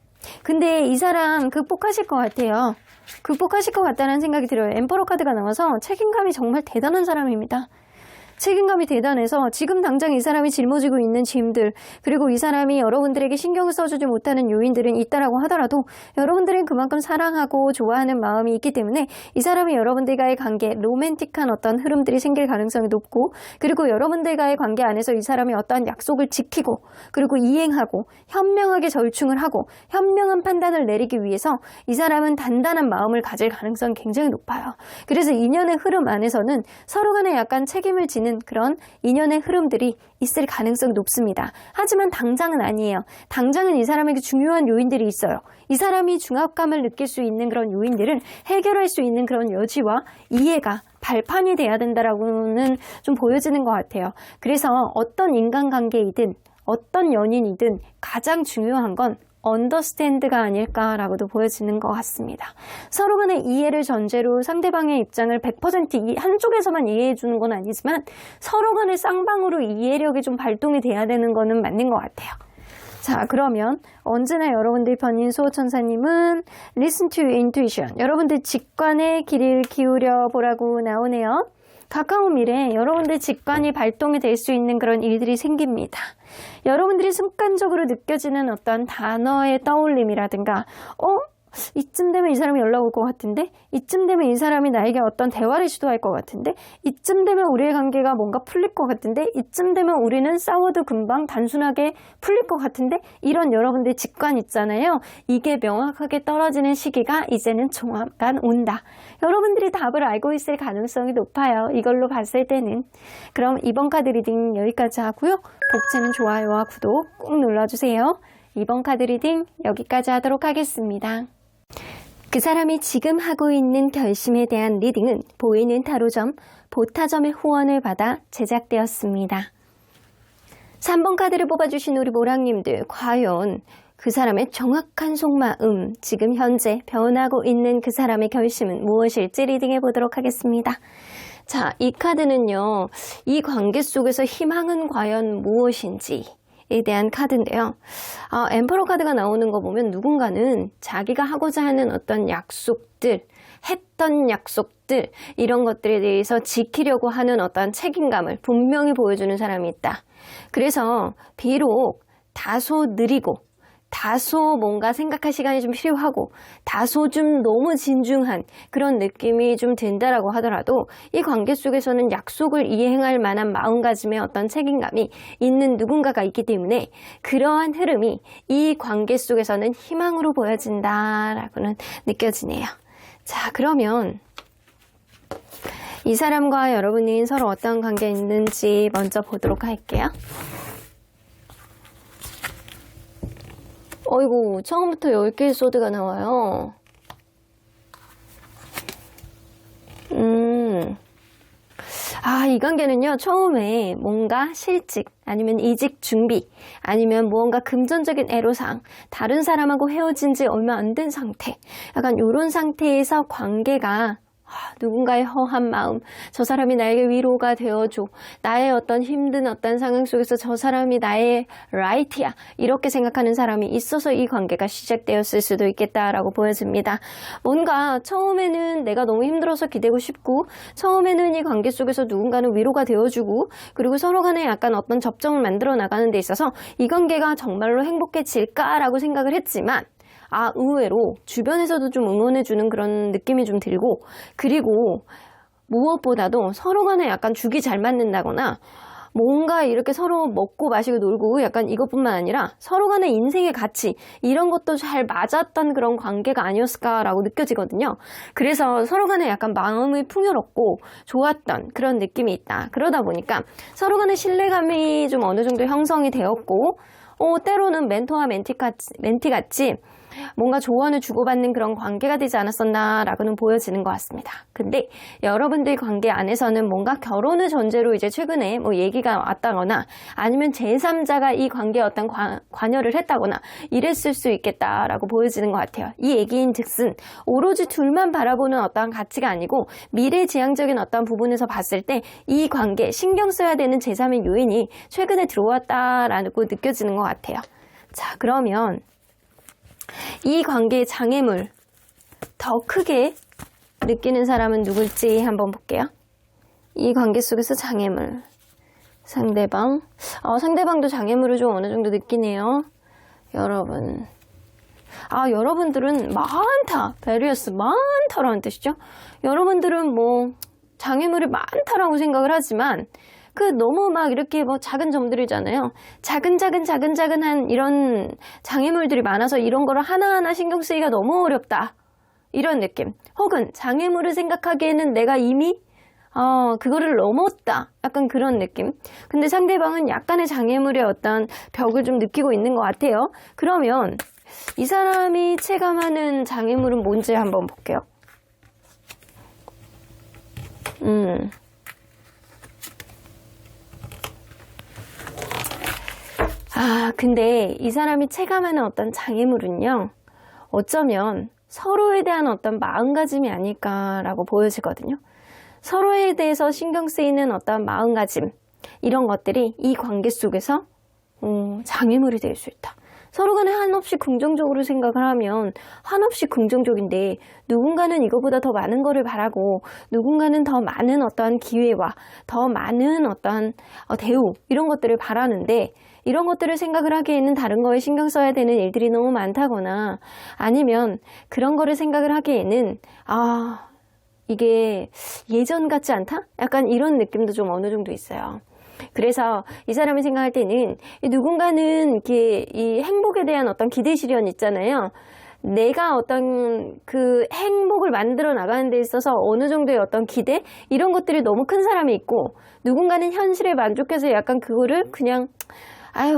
근데 이 사람 극복하실 것 같아요. 극복하실 것 같다는 생각이 들어요. 엠퍼러 카드가 나와서 책임감이 정말 대단한 사람입니다. 책임감이 대단해서 지금 당장 이 사람이 짊어지고 있는 짐들 그리고 이 사람이 여러분들에게 신경을 써주지 못하는 요인들은 있다라고 하더라도 여러분들은 그만큼 사랑하고 좋아하는 마음이 있기 때문에 이 사람이 여러분들과의 관계 로맨틱한 어떤 흐름들이 생길 가능성이 높고 그리고 여러분들과의 관계 안에서 이 사람이 어떠한 약속을 지키고 그리고 이행하고 현명하게 절충을 하고 현명한 판단을 내리기 위해서 이 사람은 단단한 마음을 가질 가능성이 굉장히 높아요. 그래서 인연의 흐름 안에서는 서로 간에 약간 책임을 지는 그런 인연의 흐름들이 있을 가능성이 높습니다. 하지만 당장은 아니에요. 당장은 이 사람에게 중요한 요인들이 있어요. 이 사람이 중압감을 느낄 수 있는 그런 요인들을 해결할 수 있는 그런 여지와 이해가 발판이 돼야 된다라고는 좀 보여지는 것 같아요. 그래서 어떤 인간관계이든 어떤 연인이든 가장 중요한 건 언더스탠드가 아닐까라고도 보여지는 것 같습니다. 서로 간의 이해를 전제로 상대방의 입장을 100% 한쪽에서만 이해해 주는 건 아니지만 서로 간의 쌍방으로 이해력이 좀 발동이 돼야 되는 거는 맞는 것 같아요. 자, 그러면 언제나 여러분들 편인 수호천사님은 Listen to your intuition. 여러분들 직관에 귀를 기울여 보라고 나오네요. 가까운 미래에 여러분들 직관이 발동이 될 수 있는 그런 일들이 생깁니다. 여러분들이 순간적으로 느껴지는 어떤 단어의 떠올림이라든가 이쯤 되면 이 사람이 연락 올 것 같은데 이쯤 되면 이 사람이 나에게 어떤 대화를 시도할 것 같은데 이쯤 되면 우리의 관계가 뭔가 풀릴 것 같은데 이쯤 되면 우리는 싸워도 금방 단순하게 풀릴 것 같은데 이런 여러분들의 직관 있잖아요. 이게 명확하게 떨어지는 시기가 이제는 조만간 온다. 여러분들이 답을 알고 있을 가능성이 높아요. 이걸로 봤을 때는. 그럼 이번 카드 리딩 여기까지 하고요. 복채는 좋아요와 구독 꼭 눌러주세요. 이번 카드 리딩 여기까지 하도록 하겠습니다. 그 사람이 지금 하고 있는 결심에 대한 리딩은 보이는 타로점, 보타점의 후원을 받아 제작되었습니다. 3번 카드를 뽑아주신 우리 모랑님들, 과연 그 사람의 정확한 속마음, 지금 현재 변하고 있는 그 사람의 결심은 무엇일지 리딩해 보도록 하겠습니다. 자, 이 카드는요, 이 관계 속에서 희망은 과연 무엇인지에 대한 카드인데요. 엠퍼러 카드가 나오는 거 보면 누군가는 자기가 하고자 하는 어떤 약속들, 했던 약속들, 이런 것들에 대해서 지키려고 하는 어떤 책임감을 분명히 보여주는 사람이 있다. 그래서 비록 다소 느리고 다소 뭔가 생각할 시간이 좀 필요하고 다소 좀 너무 진중한 그런 느낌이 좀 든다라고 하더라도 이 관계 속에서는 약속을 이행할 만한 마음가짐의 어떤 책임감이 있는 누군가가 있기 때문에 그러한 흐름이 이 관계 속에서는 희망으로 보여진다라고는 느껴지네요. 자, 그러면 이 사람과 여러분이 서로 어떤 관계에 있는지 먼저 보도록 할게요. 어이구, 처음부터 10개의 소드가 나와요. 이 관계는요, 처음에 뭔가 실직, 아니면 이직 준비, 아니면 무언가 금전적인 애로사항, 다른 사람하고 헤어진 지 얼마 안 된 상태, 약간 이런 상태에서 관계가 누군가의 허한 마음, 저 사람이 나에게 위로가 되어줘, 나의 어떤 힘든 어떤 상황 속에서 저 사람이 나의 라이트야, 이렇게 생각하는 사람이 있어서 이 관계가 시작되었을 수도 있겠다라고 보여집니다. 뭔가 처음에는 내가 너무 힘들어서 기대고 싶고, 처음에는 이 관계 속에서 누군가는 위로가 되어주고, 그리고 서로 간에 약간 어떤 접점을 만들어 나가는 데 있어서 이 관계가 정말로 행복해질까라고 생각을 했지만, 의외로 주변에서도 좀 응원해주는 그런 느낌이 좀 들고, 그리고 무엇보다도 서로 간에 약간 죽이 잘 맞는다거나 뭔가 이렇게 서로 먹고 마시고 놀고 약간 이것뿐만 아니라 서로 간의 인생의 가치, 이런 것도 잘 맞았던 그런 관계가 아니었을까라고 느껴지거든요. 그래서 서로 간에 약간 마음이 풍요롭고 좋았던 그런 느낌이 있다. 그러다 보니까 서로 간의 신뢰감이 좀 어느 정도 형성이 되었고, 때로는 멘토와 멘티같이 뭔가 조언을 주고받는 그런 관계가 되지 않았었나라고는 보여지는 것 같습니다. 근데 여러분들 관계 안에서는 뭔가 결혼을 전제로 이제 최근에 뭐 얘기가 왔다거나 아니면 제3자가 이 관계에 어떤 관여를 했다거나 이랬을 수 있겠다라고 보여지는 것 같아요. 이 얘기인 즉슨 오로지 둘만 바라보는 어떤 가치가 아니고 미래지향적인 어떤 부분에서 봤을 때 이 관계 신경 써야 되는 제3의 요인이 최근에 들어왔다라고 느껴지는 것 같아요. 자, 그러면 이 관계의 장애물 더 크게 느끼는 사람은 누굴지 한번 볼게요. 이 관계 속에서 장애물, 상대방도 장애물을 좀 어느 정도 느끼네요. 여러분들은 많다, 베리어스 많다라는 뜻이죠. 여러분들은 뭐 장애물이 많다라고 생각을 하지만 너무 막 이렇게 뭐 작은 점들이잖아요. 작은 이런 장애물들이 많아서 이런 거를 하나하나 신경 쓰기가 너무 어렵다, 이런 느낌. 혹은 장애물을 생각하기에는 내가 이미 그거를 넘었다, 약간 그런 느낌. 근데 상대방은 약간의 장애물의 어떤 벽을 좀 느끼고 있는 것 같아요. 그러면 이 사람이 체감하는 장애물은 뭔지 한번 볼게요. 근데 이 사람이 체감하는 어떤 장애물은요, 어쩌면 서로에 대한 어떤 마음가짐이 아닐까라고 보여지거든요. 서로에 대해서 신경 쓰이는 어떤 마음가짐, 이런 것들이 이 관계 속에서 장애물이 될 수 있다. 서로 간에 한없이 긍정적으로 생각을 하면 한없이 긍정적인데, 누군가는 이거보다 더 많은 거를 바라고 누군가는 더 많은 어떤 기회와 더 많은 어떤 대우, 이런 것들을 바라는데, 이런 것들을 생각을 하기에는 다른 거에 신경 써야 되는 일들이 너무 많다거나, 아니면 그런 거를 생각을 하기에는 이게 예전 같지 않다? 약간 이런 느낌도 좀 어느 정도 있어요. 그래서 이 사람이 생각할 때는 누군가는 이렇게 이 행복에 대한 어떤 기대 실현 있잖아요. 내가 어떤 그 행복을 만들어 나가는 데 있어서 어느 정도의 어떤 기대, 이런 것들이 너무 큰 사람이 있고, 누군가는 현실에 만족해서 약간 그거를 그냥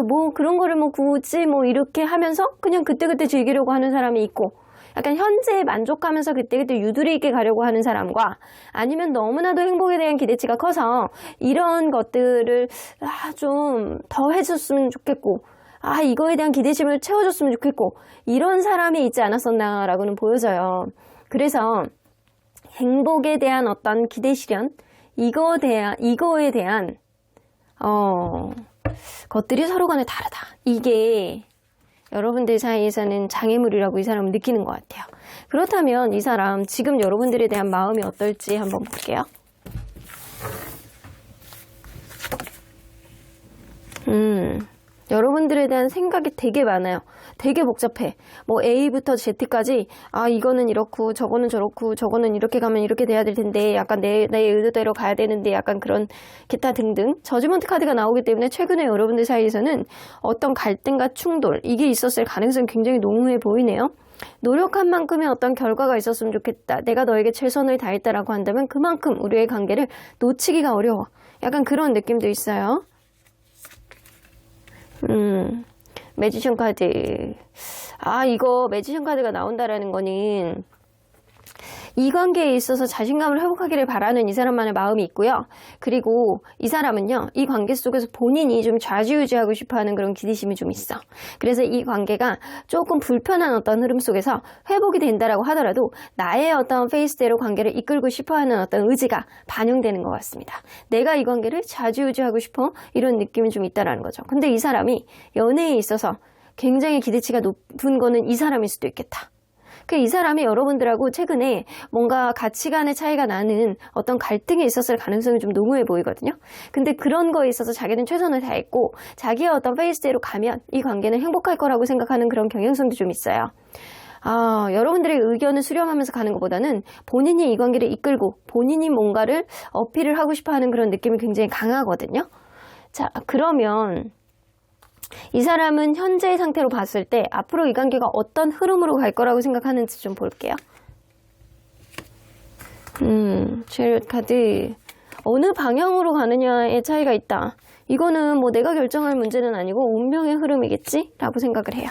뭐 그런 거를 뭐 굳이 뭐 이렇게 하면서 그냥 그때그때 즐기려고 하는 사람이 있고, 약간 현재에 만족하면서 그때그때 유두리 있게 가려고 하는 사람과, 아니면 너무나도 행복에 대한 기대치가 커서 이런 것들을 좀 더 해줬으면 좋겠고, 이거에 대한 기대심을 채워줬으면 좋겠고 이런 사람이 있지 않았었나라고는 보여져요. 그래서 행복에 대한 어떤 기대 실현, 이거에 대한 것들이 서로 간에 다르다. 이게 여러분들 사이에서는 장애물이라고 이 사람은 느끼는 것 같아요. 그렇다면 이 사람 지금 여러분들에 대한 마음이 어떨지 한번 볼게요. 여러분들에 대한 생각이 되게 많아요. 되게 복잡해. 뭐 A부터 Z까지 이거는 이렇고 저거는 저렇고 저거는 이렇게 가면 이렇게 돼야 될 텐데 약간 내 의도대로 가야 되는데 약간 그런 기타 등등 저지먼트 카드가 나오기 때문에 최근에 여러분들 사이에서는 어떤 갈등과 충돌 이게 있었을 가능성이 굉장히 농후해 보이네요. 노력한 만큼의 어떤 결과가 있었으면 좋겠다. 내가 너에게 최선을 다했다라고 한다면 그만큼 우리의 관계를 놓치기가 어려워. 약간 그런 느낌도 있어요. 매지션 카드. 이거 매지션 카드가 나온다라는 거는 이 관계에 있어서 자신감을 회복하기를 바라는 이 사람만의 마음이 있고요. 그리고 이 사람은요, 이 관계 속에서 본인이 좀 좌지우지하고 싶어하는 그런 기대심이 좀 있어. 그래서 이 관계가 조금 불편한 어떤 흐름 속에서 회복이 된다라고 하더라도 나의 어떤 페이스대로 관계를 이끌고 싶어하는 어떤 의지가 반영되는 것 같습니다. 내가 이 관계를 좌지우지하고 싶어 이런 느낌이 좀 있다라는 거죠. 근데 이 사람이 연애에 있어서 굉장히 기대치가 높은 거는 이 사람일 수도 있겠다. 이 사람이 여러분들하고 최근에 뭔가 가치관의 차이가 나는 어떤 갈등이 있었을 가능성이 좀 농후해 보이거든요. 근데 그런 거에 있어서 자기는 최선을 다했고 자기의 어떤 페이스대로 가면 이 관계는 행복할 거라고 생각하는 그런 경향성도 좀 있어요. 여러분들의 의견을 수렴하면서 가는 것보다는 본인이 이 관계를 이끌고 본인이 뭔가를 어필을 하고 싶어하는 그런 느낌이 굉장히 강하거든요. 자, 그러면 이 사람은 현재의 상태로 봤을 때 앞으로 이 관계가 어떤 흐름으로 갈 거라고 생각하는지 좀 볼게요. 체리엇 카드. 어느 방향으로 가느냐의 차이가 있다. 이거는 뭐 내가 결정할 문제는 아니고 운명의 흐름이겠지? 라고 생각을 해요.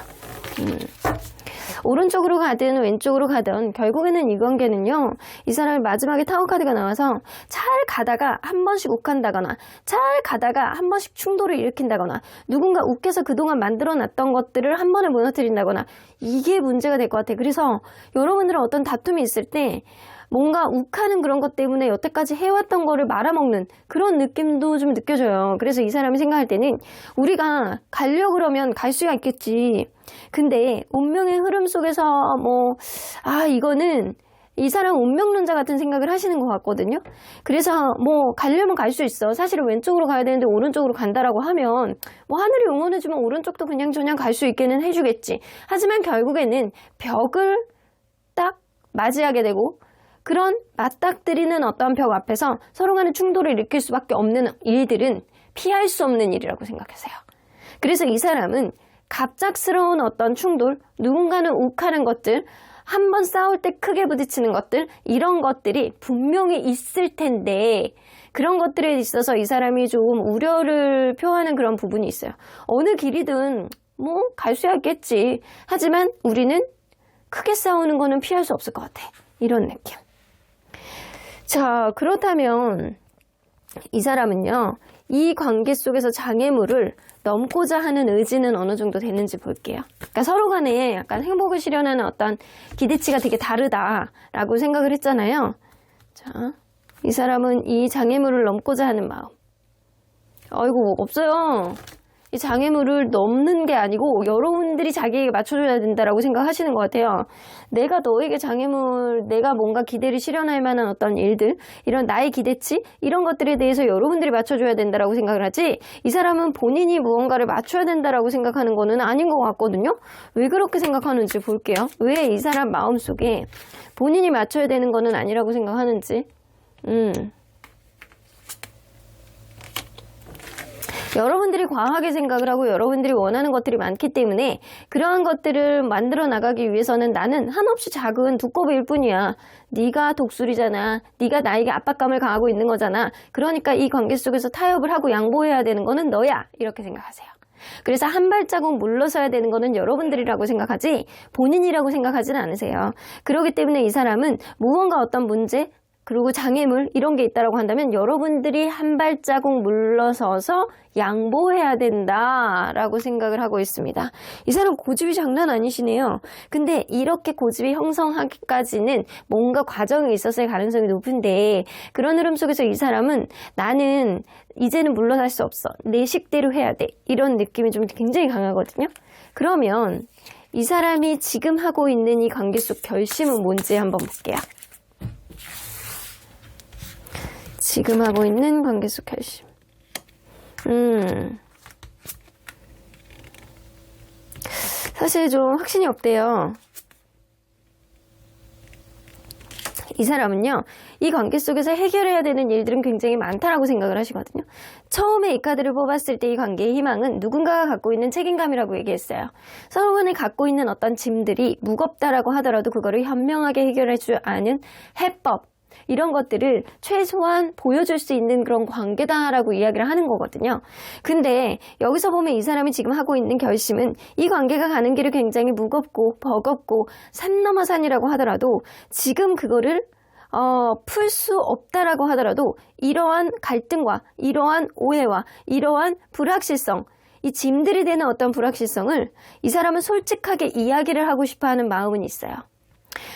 오른쪽으로 가든 왼쪽으로 가든 결국에는 이 관계는요. 이 사람이 마지막에 타워 카드가 나와서 잘 가다가 한 번씩 욱한다거나 잘 가다가 한 번씩 충돌을 일으킨다거나 누군가 욱해서 그동안 만들어놨던 것들을 한 번에 무너뜨린다거나 이게 문제가 될 것 같아요. 그래서 여러분들은 어떤 다툼이 있을 때 뭔가 욱하는 그런 것 때문에 여태까지 해왔던 거를 말아먹는 그런 느낌도 좀 느껴져요. 그래서 이 사람이 생각할 때는 우리가 가려고 그러면 갈 수가 있겠지. 근데 운명의 흐름 속에서 이거는 이 사람 운명론자 같은 생각을 하시는 것 같거든요. 그래서 가려면 갈 수 있어. 사실은 왼쪽으로 가야 되는데 오른쪽으로 간다라고 하면 하늘이 응원해주면 오른쪽도 그냥 갈 수 있게는 해주겠지. 하지만 결국에는 벽을 딱 맞이하게 되고 그런 맞닥뜨리는 어떤 벽 앞에서 서로 간의 충돌을 일으킬 수밖에 없는 일들은 피할 수 없는 일이라고 생각하세요. 그래서 이 사람은 갑작스러운 어떤 충돌, 누군가는 욱하는 것들, 한번 싸울 때 크게 부딪히는 것들, 이런 것들이 분명히 있을 텐데 그런 것들에 있어서 이 사람이 좀 우려를 표하는 그런 부분이 있어요. 어느 길이든 갈 수야 있겠지. 하지만 우리는 크게 싸우는 거는 피할 수 없을 것 같아. 이런 느낌. 자, 그렇다면 이 사람은요, 이 관계 속에서 장애물을 넘고자 하는 의지는 어느 정도 되는지 볼게요. 그러니까 서로 간에 약간 행복을 실현하는 어떤 기대치가 되게 다르다라고 생각을 했잖아요. 자, 이 사람은 이 장애물을 넘고자 하는 마음. 없어요. 이 장애물을 넘는 게 아니고 여러분들이 자기에게 맞춰줘야 된다라고 생각하시는 것 같아요. 내가 너에게 장애물, 내가 뭔가 기대를 실현할 만한 어떤 일들, 이런 나의 기대치, 이런 것들에 대해서 여러분들이 맞춰줘야 된다라고 생각을 하지, 이 사람은 본인이 무언가를 맞춰야 된다라고 생각하는 거는 아닌 것 같거든요. 왜 그렇게 생각하는지 볼게요. 왜 이 사람 마음속에 본인이 맞춰야 되는 거는 아니라고 생각하는지. 여러분들이 과하게 생각을 하고 여러분들이 원하는 것들이 많기 때문에 그러한 것들을 만들어 나가기 위해서는 나는 한없이 작은 두꺼비일 뿐이야. 네가 독수리잖아. 네가 나에게 압박감을 가하고 있는 거잖아. 그러니까 이 관계 속에서 타협을 하고 양보해야 되는 거는 너야. 이렇게 생각하세요. 그래서 한 발자국 물러서야 되는 거는 여러분들이라고 생각하지 본인이라고 생각하지는 않으세요. 그렇기 때문에 이 사람은 무언가 어떤 문제, 그리고 장애물 이런 게 있다라고 한다면 여러분들이 한 발자국 물러서서 양보해야 된다라고 생각을 하고 있습니다. 이 사람 고집이 장난 아니시네요. 근데 이렇게 고집이 형성하기까지는 뭔가 과정이 있었을 가능성이 높은데 그런 흐름 속에서 이 사람은 나는 이제는 물러날 수 없어. 내 식대로 해야 돼. 이런 느낌이 좀 굉장히 강하거든요. 그러면 이 사람이 지금 하고 있는 이 관계 속 결심은 뭔지 한번 볼게요. 지금 하고 있는 관계 속 결심. 사실 좀 확신이 없대요. 이 사람은요, 이 관계 속에서 해결해야 되는 일들은 굉장히 많다라고 생각을 하시거든요. 처음에 이 카드를 뽑았을 때 이 관계의 희망은 누군가가 갖고 있는 책임감이라고 얘기했어요. 서로 간에 갖고 있는 어떤 짐들이 무겁다라고 하더라도 그거를 현명하게 해결해 줄 아는 해법, 이런 것들을 최소한 보여줄 수 있는 그런 관계다라고 이야기를 하는 거거든요. 근데 여기서 보면 이 사람이 지금 하고 있는 결심은 이 관계가 가는 길이 굉장히 무겁고 버겁고 산 넘어 산이라고 하더라도 지금 그거를 풀 수 없다라고 하더라도 이러한 갈등과 이러한 오해와 이러한 불확실성, 이 짐들이 되는 어떤 불확실성을 이 사람은 솔직하게 이야기를 하고 싶어하는 마음은 있어요.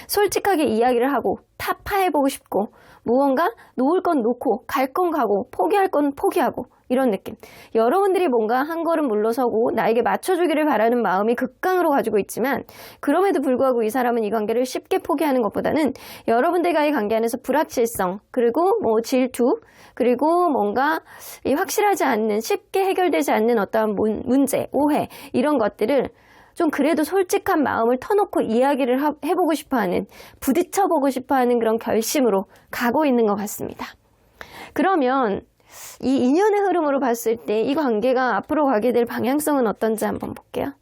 솔직하게 이야기를 하고 타파해보고 싶고 무언가 놓을 건 놓고 갈 건 가고 포기할 건 포기하고 이런 느낌. 여러분들이 뭔가 한 걸음 물러서고 나에게 맞춰주기를 바라는 마음이 극강으로 가지고 있지만 그럼에도 불구하고 이 사람은 이 관계를 쉽게 포기하는 것보다는 여러분들과의 관계 안에서 불확실성 그리고 뭐 질투 그리고 뭔가 확실하지 않는 쉽게 해결되지 않는 어떠한 문제, 오해 이런 것들을 좀 그래도 솔직한 마음을 터놓고 이야기를 해보고 싶어하는, 부딪혀보고 싶어하는 그런 결심으로 가고 있는 것 같습니다. 그러면 이 인연의 흐름으로 봤을 때 이 관계가 앞으로 가게 될 방향성은 어떤지 한번 볼게요.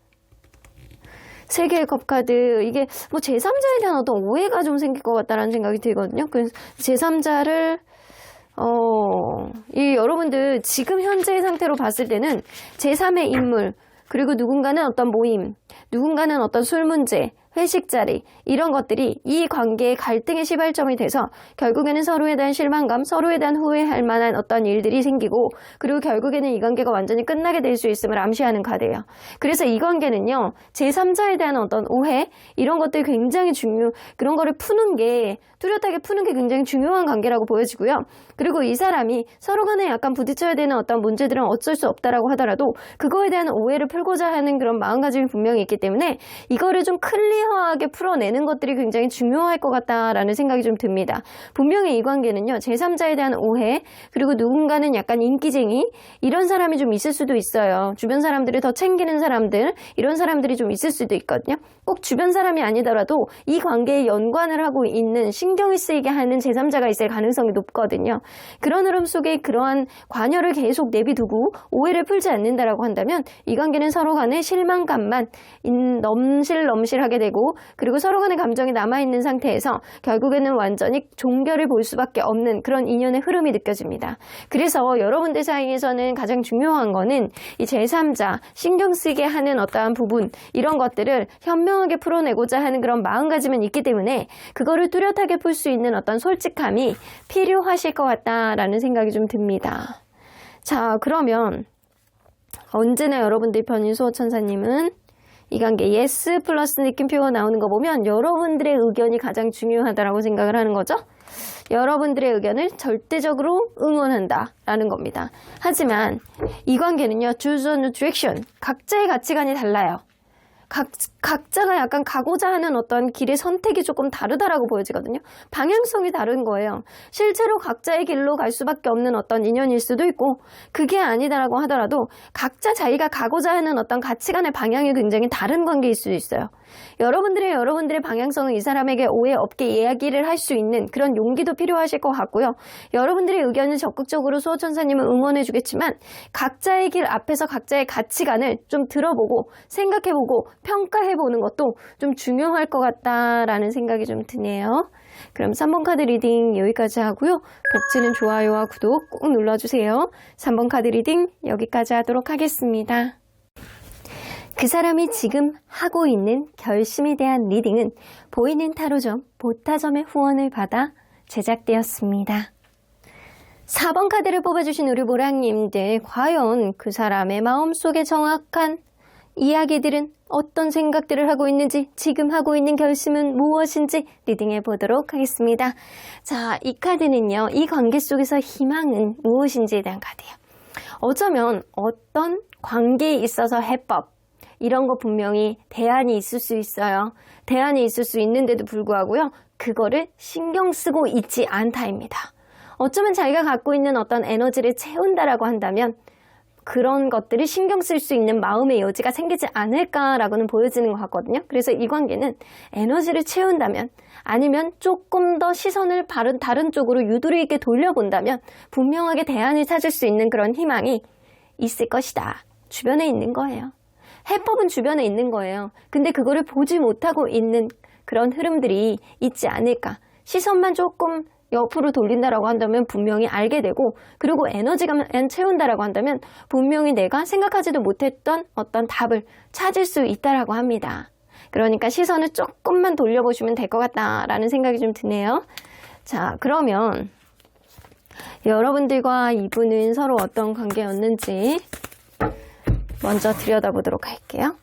세 개의 컵 카드, 이게 뭐 제3자에 대한 어떤 오해가 좀 생길 것 같다라는 생각이 들거든요. 그래서 제3자를 이 여러분들 지금 현재의 상태로 봤을 때는 제3의 인물 그리고 누군가는 어떤 모임, 누군가는 어떤 술 문제, 회식 자리 이런 것들이 이 관계의 갈등의 시발점이 돼서 결국에는 서로에 대한 실망감, 서로에 대한 후회할 만한 어떤 일들이 생기고 그리고 결국에는 이 관계가 완전히 끝나게 될 수 있음을 암시하는 카드예요. 그래서 이 관계는요. 제3자에 대한 어떤 오해 이런 것들이 굉장히 그런 거를 푸는 게 뚜렷하게 푸는 게 굉장히 중요한 관계라고 보여지고요. 그리고 이 사람이 서로 간에 약간 부딪혀야 되는 어떤 문제들은 어쩔 수 없다라고 하더라도 그거에 대한 오해를 풀고자 하는 그런 마음가짐이 분명히 있기 때문에 이거를 좀 클리어하게 풀어내는 것들이 굉장히 중요할 것 같다라는 생각이 좀 듭니다. 분명히 이 관계는요. 제3자에 대한 오해 그리고 누군가는 약간 인기쟁이 이런 사람이 좀 있을 수도 있어요. 주변 사람들을 더 챙기는 사람들 이런 사람들이 좀 있을 수도 있거든요. 꼭 주변 사람이 아니더라도 이 관계에 연관을 하고 있는 신경이 쓰이게 하는 제3자가 있을 가능성이 높거든요. 그런 흐름 속에 그러한 관여를 계속 내비두고 오해를 풀지 않는다라고 한다면 이 관계는 서로 간의 실망감만 넘실넘실하게 되고 그리고 서로 간의 감정이 남아있는 상태에서 결국에는 완전히 종결을 볼 수밖에 없는 그런 인연의 흐름이 느껴집니다. 그래서 여러분들 사이에서는 가장 중요한 거는 이 제3자, 신경 쓰게 하는 어떠한 부분 이런 것들을 현명하게 풀어내고자 하는 그런 마음가짐은 있기 때문에 그거를 뚜렷하게 풀 수 있는 어떤 솔직함이 필요하실 것 같다라는 생각이 좀 듭니다. 자, 그러면 언제나 여러분들 편인 수호천사님은 이 관계 예스 플러스 느낌표가 나오는 거 보면 여러분들의 의견이 가장 중요하다라고 생각을 하는 거죠. 여러분들의 의견을 절대적으로 응원한다라는 겁니다. 하지만 이 관계는요. choose a new direction. 각자의 가치관이 달라요. 각자가 약간 가고자 하는 어떤 길의 선택이 조금 다르다라고 보여지거든요. 방향성이 다른 거예요. 실제로 각자의 길로 갈 수밖에 없는 어떤 인연일 수도 있고 그게 아니다라고 하더라도 각자 자기가 가고자 하는 어떤 가치관의 방향이 굉장히 다른 관계일 수도 있어요. 여러분들의 방향성은 이 사람에게 오해 없게 이야기를 할 수 있는 그런 용기도 필요하실 것 같고요. 여러분들의 의견을 적극적으로 수호천사님은 응원해 주겠지만 각자의 길 앞에서 각자의 가치관을 좀 들어보고 생각해보고 평가해보는 것도 좀 중요할 것 같다라는 생각이 좀 드네요. 그럼 3번 카드 리딩 여기까지 하고요. 벽지는 좋아요와 구독 꾹 눌러주세요. 3번 카드 리딩 여기까지 하도록 하겠습니다. 그 사람이 지금 하고 있는 결심에 대한 리딩은 보이는 타로점 보타점의 후원을 받아 제작되었습니다. 4번 카드를 뽑아주신 우리 모랑님들, 과연 그 사람의 마음속에 정확한 이야기들은 어떤 생각들을 하고 있는지, 지금 하고 있는 결심은 무엇인지 리딩해 보도록 하겠습니다. 자, 이 카드는요, 이 관계 속에서 희망은 무엇인지에 대한 카드예요. 어쩌면 어떤 관계에 있어서 해법, 이런 거 분명히 대안이 있을 수 있어요. 대안이 있을 수 있는데도 불구하고요, 그거를 신경 쓰고 있지 않다입니다. 어쩌면 자기가 갖고 있는 어떤 에너지를 채운다라고 한다면 그런 것들을 신경 쓸 수 있는 마음의 여지가 생기지 않을까라고는 보여지는 것 같거든요. 그래서 이 관계는 에너지를 채운다면, 아니면 조금 더 시선을 다른 쪽으로 유도리 있게 돌려본다면 분명하게 대안을 찾을 수 있는 그런 희망이 있을 것이다. 주변에 있는 거예요. 해법은 주변에 있는 거예요. 근데 그거를 보지 못하고 있는 그런 흐름들이 있지 않을까. 시선만 조금 옆으로 돌린다라고 한다면 분명히 알게 되고, 그리고 에너지만 채운다라고 한다면 분명히 내가 생각하지도 못했던 어떤 답을 찾을 수 있다라고 합니다. 그러니까 시선을 조금만 돌려보시면 될 것 같다라는 생각이 좀 드네요. 자, 그러면 여러분들과 이분은 서로 어떤 관계였는지 먼저 들여다보도록 할게요.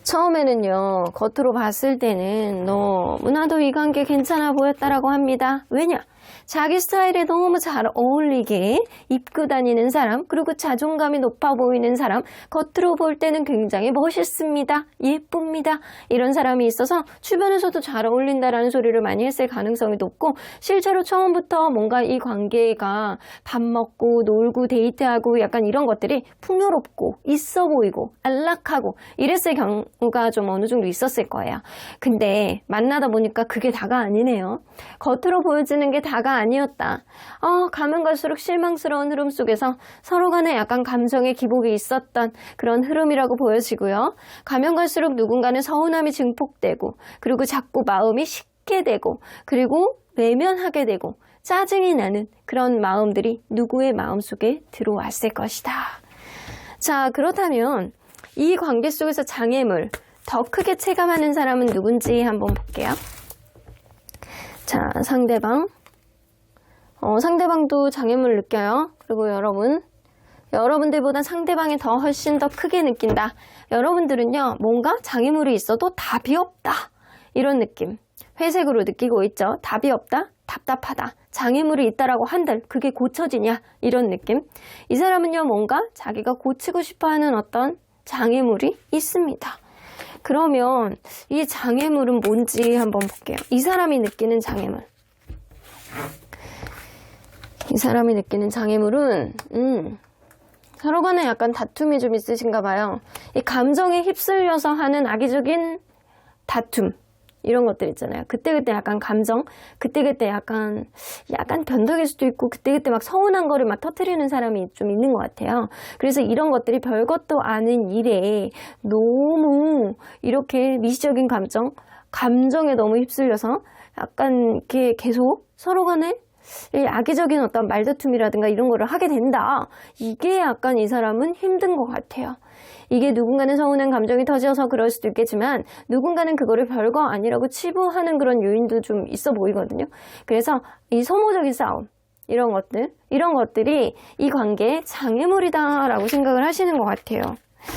처음에는요, 겉으로 봤을 때는 너무나도 이 관계 괜찮아 보였다라고 합니다. 왜냐? 자기 스타일에 너무 잘 어울리게 입고 다니는 사람, 그리고 자존감이 높아 보이는 사람, 겉으로 볼 때는 굉장히 멋있습니다. 예쁩니다. 이런 사람이 있어서 주변에서도 잘 어울린다라는 소리를 많이 했을 가능성이 높고, 실제로 처음부터 뭔가 이 관계가 밥 먹고 놀고 데이트하고 약간 이런 것들이 풍요롭고 있어 보이고 안락하고 이랬을 경우가 좀 어느 정도 있었을 거예요. 근데 만나다 보니까 그게 다가 아니네요. 겉으로 보여지는 게 다가 아니었다. 가면 갈수록 실망스러운 흐름 속에서 서로 간에 약간 감정의 기복이 있었던 그런 흐름이라고 보여지고요. 가면 갈수록 누군가는 서운함이 증폭되고, 그리고 자꾸 마음이 식게 되고, 그리고 외면하게 되고 짜증이 나는 그런 마음들이 누구의 마음속에 들어왔을 것이다. 자, 그렇다면 이 관계 속에서 장애물 더 크게 체감하는 사람은 누군지 한번 볼게요. 자, 상대방도 장애물을 느껴요. 그리고 여러분들보다 상대방이 훨씬 더 크게 느낀다. 여러분들은요, 뭔가 장애물이 있어도 답이 없다. 이런 느낌. 회색으로 느끼고 있죠. 답이 없다. 답답하다. 장애물이 있다라고 한들 그게 고쳐지냐? 이런 느낌. 이 사람은요, 뭔가 자기가 고치고 싶어하는 어떤 장애물이 있습니다. 그러면 이 장애물은 뭔지 한번 볼게요. 이 사람이 느끼는 장애물. 이 사람이 느끼는 장애물은 서로 간에 약간 다툼이 좀 있으신가 봐요. 이 감정에 휩쓸려서 하는 악의적인 다툼, 이런 것들 있잖아요. 그때그때 약간 감정, 그때그때 약간 변덕일 수도 있고, 그때그때 막 서운한 거를 막 터뜨리는 사람이 좀 있는 것 같아요. 그래서 이런 것들이 별것도 아닌 일에 너무 이렇게 미시적인 감정에 너무 휩쓸려서 약간 이렇게 계속 서로 간에 악의적인 어떤 말다툼이라든가 이런 거를 하게 된다. 이게 약간 이 사람은 힘든 것 같아요. 이게 누군가는 서운한 감정이 터져서 그럴 수도 있겠지만, 누군가는 그거를 별거 아니라고 치부하는 그런 요인도 좀 있어 보이거든요. 그래서 이 소모적인 싸움, 이런 것들이 이 관계의 장애물이다라고 생각을 하시는 것 같아요.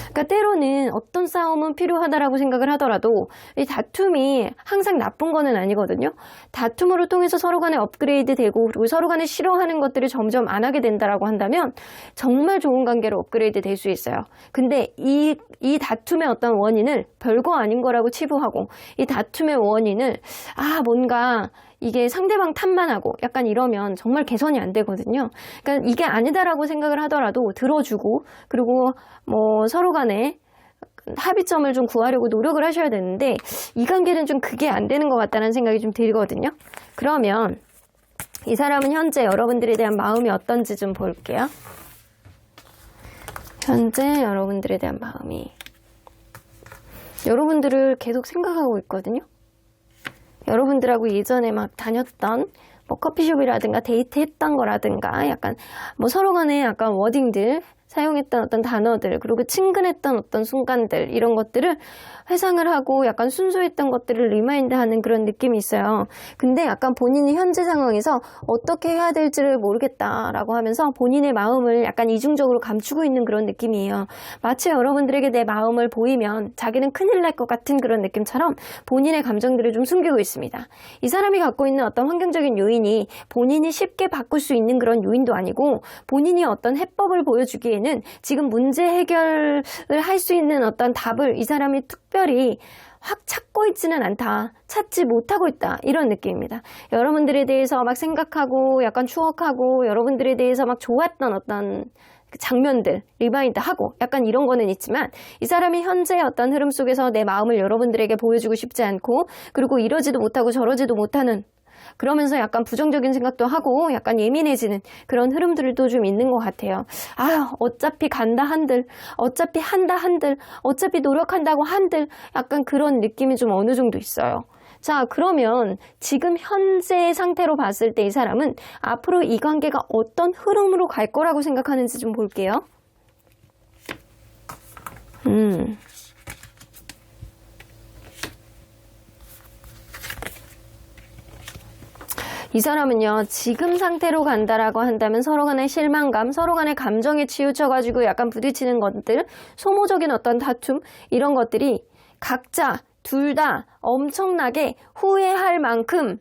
그러니까 때로는 어떤 싸움은 필요하다라고 생각을 하더라도 이 다툼이 항상 나쁜 거는 아니거든요. 다툼으로 통해서 서로 간에 업그레이드 되고, 그리고 서로 간에 싫어하는 것들을 점점 안 하게 된다라고 한다면 정말 좋은 관계로 업그레이드 될 수 있어요. 근데 이 다툼의 어떤 원인을 별거 아닌 거라고 치부하고, 이 다툼의 원인을 뭔가 이게 상대방 탓만 하고 약간 이러면 정말 개선이 안 되거든요. 그러니까 이게 아니다라고 생각을 하더라도 들어주고, 그리고 서로 간에 합의점을 좀 구하려고 노력을 하셔야 되는데, 이 관계는 좀 그게 안 되는 것 같다는 생각이 좀 들거든요. 그러면 이 사람은 현재 여러분들에 대한 마음이 어떤지 좀 볼게요. 현재 여러분들에 대한 마음이, 여러분들을 계속 생각하고 있거든요. 여러분들하고 예전에 막 다녔던 커피숍이라든가 데이트했던 거라든가 약간 서로 간에 약간 워딩들, 사용했던 어떤 단어들, 그리고 친근했던 어떤 순간들, 이런 것들을 회상을 하고 약간 순수했던 것들을 리마인드하는 그런 느낌이 있어요. 근데 약간 본인이 현재 상황에서 어떻게 해야 될지를 모르겠다라고 하면서 본인의 마음을 약간 이중적으로 감추고 있는 그런 느낌이에요. 마치 여러분들에게 내 마음을 보이면 자기는 큰일 날 것 같은 그런 느낌처럼 본인의 감정들을 좀 숨기고 있습니다. 이 사람이 갖고 있는 어떤 환경적인 요인이 본인이 쉽게 바꿀 수 있는 그런 요인도 아니고, 본인이 어떤 해법을 보여주기에는 지금 문제 해결을 할 수 있는 어떤 답을 이 사람이 특별히 확 찾고 있지는 않다, 찾지 못하고 있다, 이런 느낌입니다. 여러분들에 대해서 막 생각하고 약간 추억하고 여러분들에 대해서 막 좋았던 어떤 장면들 리마인드하고 약간 이런 거는 있지만, 이 사람이 현재의 어떤 흐름 속에서 내 마음을 여러분들에게 보여주고 싶지 않고, 그리고 이러지도 못하고 저러지도 못하는, 그러면서 약간 부정적인 생각도 하고 약간 예민해지는 그런 흐름들도 좀 있는 것 같아요. 아유, 어차피 간다 한들, 어차피 한다 한들, 어차피 노력한다고 한들, 약간 그런 느낌이 좀 어느 정도 있어요. 자, 그러면 지금 현재 상태로 봤을 때 이 사람은 앞으로 이 관계가 어떤 흐름으로 갈 거라고 생각하는지 좀 볼게요. 이 사람은요, 지금 상태로 간다라고 한다면 서로 간의 실망감, 서로 간의 감정에 치우쳐가지고 약간 부딪히는 것들, 소모적인 어떤 다툼, 이런 것들이 각자 둘 다 엄청나게 후회할 만큼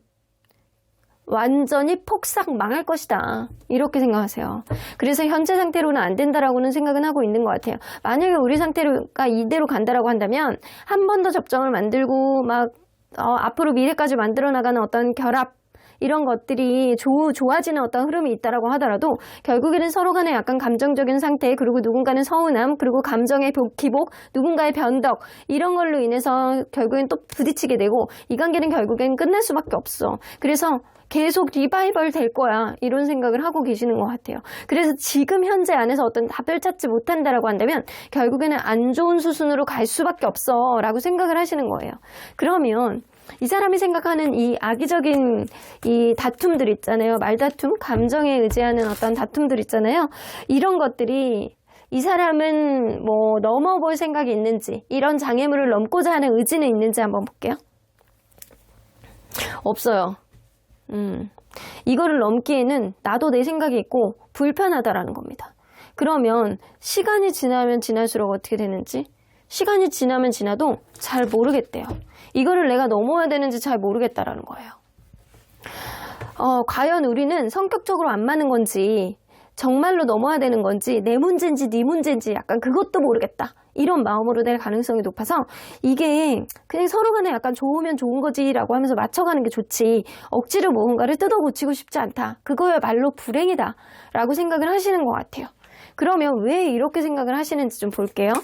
완전히 폭삭 망할 것이다, 이렇게 생각하세요. 그래서 현재 상태로는 안 된다라고는 생각은 하고 있는 것 같아요. 만약에 우리 상태가 이대로 간다라고 한다면 한 번 더 접점을 만들고 막 앞으로 미래까지 만들어 나가는 어떤 결합, 이런 것들이 좋아지는 어떤 흐름이 있다라고 하더라도 결국에는 서로 간에 약간 감정적인 상태, 그리고 누군가는 서운함, 그리고 감정의 기복, 누군가의 변덕, 이런 걸로 인해서 결국엔 또 부딪히게 되고, 이 관계는 결국엔 끝날 수밖에 없어. 그래서 계속 리바이벌 될 거야, 이런 생각을 하고 계시는 것 같아요. 그래서 지금 현재 안에서 어떤 답을 찾지 못한다라고 한다면 결국에는 안 좋은 수순으로 갈 수밖에 없어 라고 생각을 하시는 거예요. 그러면 이 사람이 생각하는 이 악의적인 이 다툼들 있잖아요. 말다툼, 감정에 의지하는 어떤 다툼들 있잖아요. 이런 것들이 이 사람은 뭐 넘어볼 생각이 있는지, 이런 장애물을 넘고자 하는 의지는 있는지 한번 볼게요. 없어요. 이거를 넘기에는 나도 내 생각이 있고 불편하다라는 겁니다. 그러면 시간이 지나면 지날수록 어떻게 되는지, 시간이 지나면 지나도 잘 모르겠대요. 이거를 내가 넘어야 되는지 잘 모르겠다라는 거예요. 과연 우리는 성격적으로 안 맞는 건지, 정말로 넘어야 되는 건지, 내 문제인지 네 문제인지 약간 그것도 모르겠다, 이런 마음으로 될 가능성이 높아서, 이게 그냥 서로 간에 약간 좋으면 좋은 거지라고 하면서 맞춰가는 게 좋지, 억지로 무언가를 뜯어 고치고 싶지 않다, 그거야말로 불행이다 라고 생각을 하시는 것 같아요. 그러면 왜 이렇게 생각을 하시는지 좀 볼게요.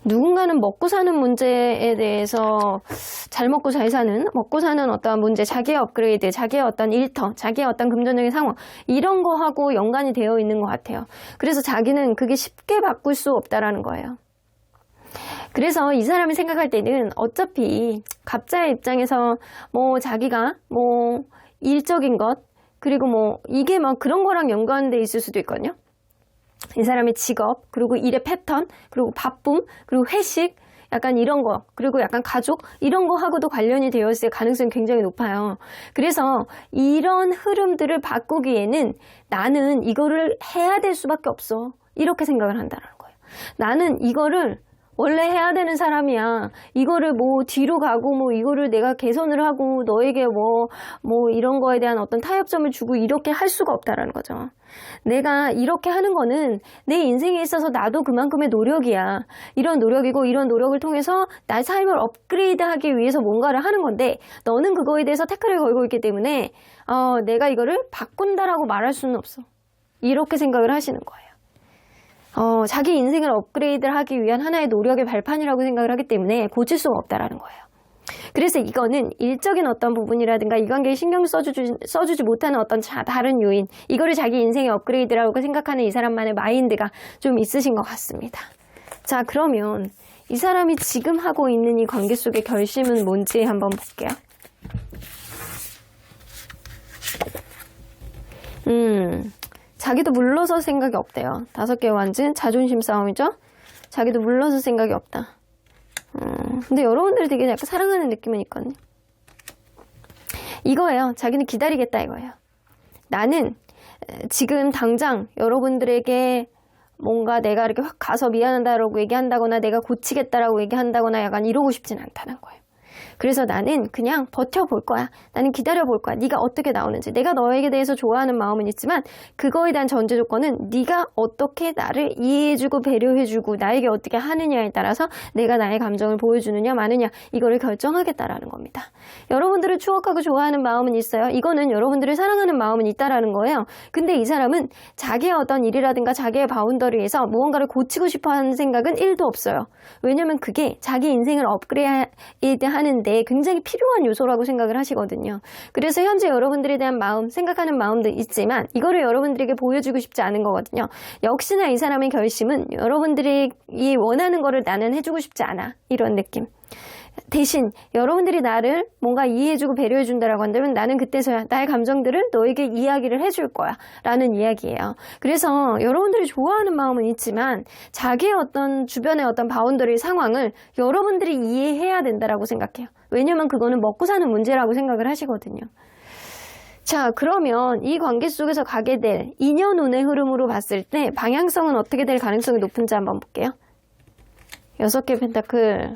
누군가는 먹고 사는 문제에 대해서, 잘 먹고 잘 사는, 먹고 사는 어떤 문제, 자기의 업그레이드, 자기의 어떤 일터, 자기의 어떤 금전적인 상황, 이런 거하고 연관이 되어 있는 것 같아요. 그래서 자기는 그게 쉽게 바꿀 수 없다라는 거예요. 그래서 이 사람이 생각할 때는 어차피 갑자의 입장에서 뭐 자기가 뭐 일적인 것, 그리고 뭐 이게 막 그런 거랑 연관돼 있을 수도 있거든요. 이 사람의 직업, 그리고 일의 패턴, 그리고 바쁨, 그리고 회식, 약간 이런 거, 그리고 약간 가족, 이런 거하고도 관련이 되어 있을 가능성이 굉장히 높아요. 그래서 이런 흐름들을 바꾸기에는 나는 이거를 해야 될 수밖에 없어, 이렇게 생각을 한다는 거예요. 나는 이거를 원래 해야 되는 사람이야. 이거를 뭐 뒤로 가고 뭐 이거를 내가 개선을 하고 너에게 뭐 이런 거에 대한 어떤 타협점을 주고 이렇게 할 수가 없다라는 거죠. 내가 이렇게 하는 거는 내 인생에 있어서 나도 그만큼의 노력이야. 이런 노력이고, 이런 노력을 통해서 나의 삶을 업그레이드하기 위해서 뭔가를 하는 건데, 너는 그거에 대해서 태클을 걸고 있기 때문에 내가 이거를 바꾼다라고 말할 수는 없어, 이렇게 생각을 하시는 거예요. 자기 인생을 업그레이드를 하기 위한 하나의 노력의 발판이라고 생각을 하기 때문에 고칠 수가 없다라는 거예요. 그래서 이거는 일적인 어떤 부분이라든가 이 관계에 신경 써주지 못하는 어떤 다른 요인, 이거를 자기 인생의 업그레이드라고 생각하는 이 사람만의 마인드가 좀 있으신 것 같습니다. 자, 그러면 이 사람이 지금 하고 있는 이 관계 속의 결심은 뭔지 한번 볼게요. 자기도 물러설 생각이 없대요. 5개의 완진, 자존심 싸움이죠? 자기도 물러설 생각이 없다. 근데 여러분들이 되게 약간 사랑하는 느낌은 있거든요. 이거예요. 자기는 기다리겠다 이거예요. 나는 지금 당장 여러분들에게 뭔가 내가 이렇게 확 가서 미안하다라고 얘기한다거나 내가 고치겠다라고 얘기한다거나 약간 이러고 싶진 않다는 거예요. 그래서 나는 그냥 버텨볼 거야. 나는 기다려볼 거야. 네가 어떻게 나오는지. 내가 너에게 대해서 좋아하는 마음은 있지만 그거에 대한 전제 조건은 네가 어떻게 나를 이해해주고 배려해주고 나에게 어떻게 하느냐에 따라서 내가 나의 감정을 보여주느냐 마느냐 이거를 결정하겠다라는 겁니다. 여러분들을 추억하고 좋아하는 마음은 있어요. 이거는 여러분들을 사랑하는 마음은 있다라는 거예요. 근데 이 사람은 자기의 어떤 일이라든가 자기의 바운더리에서 무언가를 고치고 싶어하는 생각은 1도 없어요. 왜냐면 그게 자기 인생을 업그레이드 하는데 굉장히 필요한 요소라고 생각을 하시거든요. 그래서 현재 여러분들에 대한 마음, 생각하는 마음도 있지만 이거를 여러분들에게 보여주고 싶지 않은 거거든요. 역시나 이 사람의 결심은 여러분들이 원하는 거를 나는 해주고 싶지 않아. 이런 느낌. 대신 여러분들이 나를 뭔가 이해해주고 배려해준다라고 한다면 나는 그때서야 나의 감정들을 너에게 이야기를 해줄 거야 라는 이야기예요. 그래서 여러분들이 좋아하는 마음은 있지만 자기의 어떤 주변의 어떤 바운더리 상황을 여러분들이 이해해야 된다라고 생각해요. 왜냐면 그거는 먹고 사는 문제라고 생각을 하시거든요. 자, 그러면 이 관계 속에서 가게 될 인연 운의 흐름으로 봤을 때 방향성은 어떻게 될 가능성이 높은지 한번 볼게요. 6개 펜타클.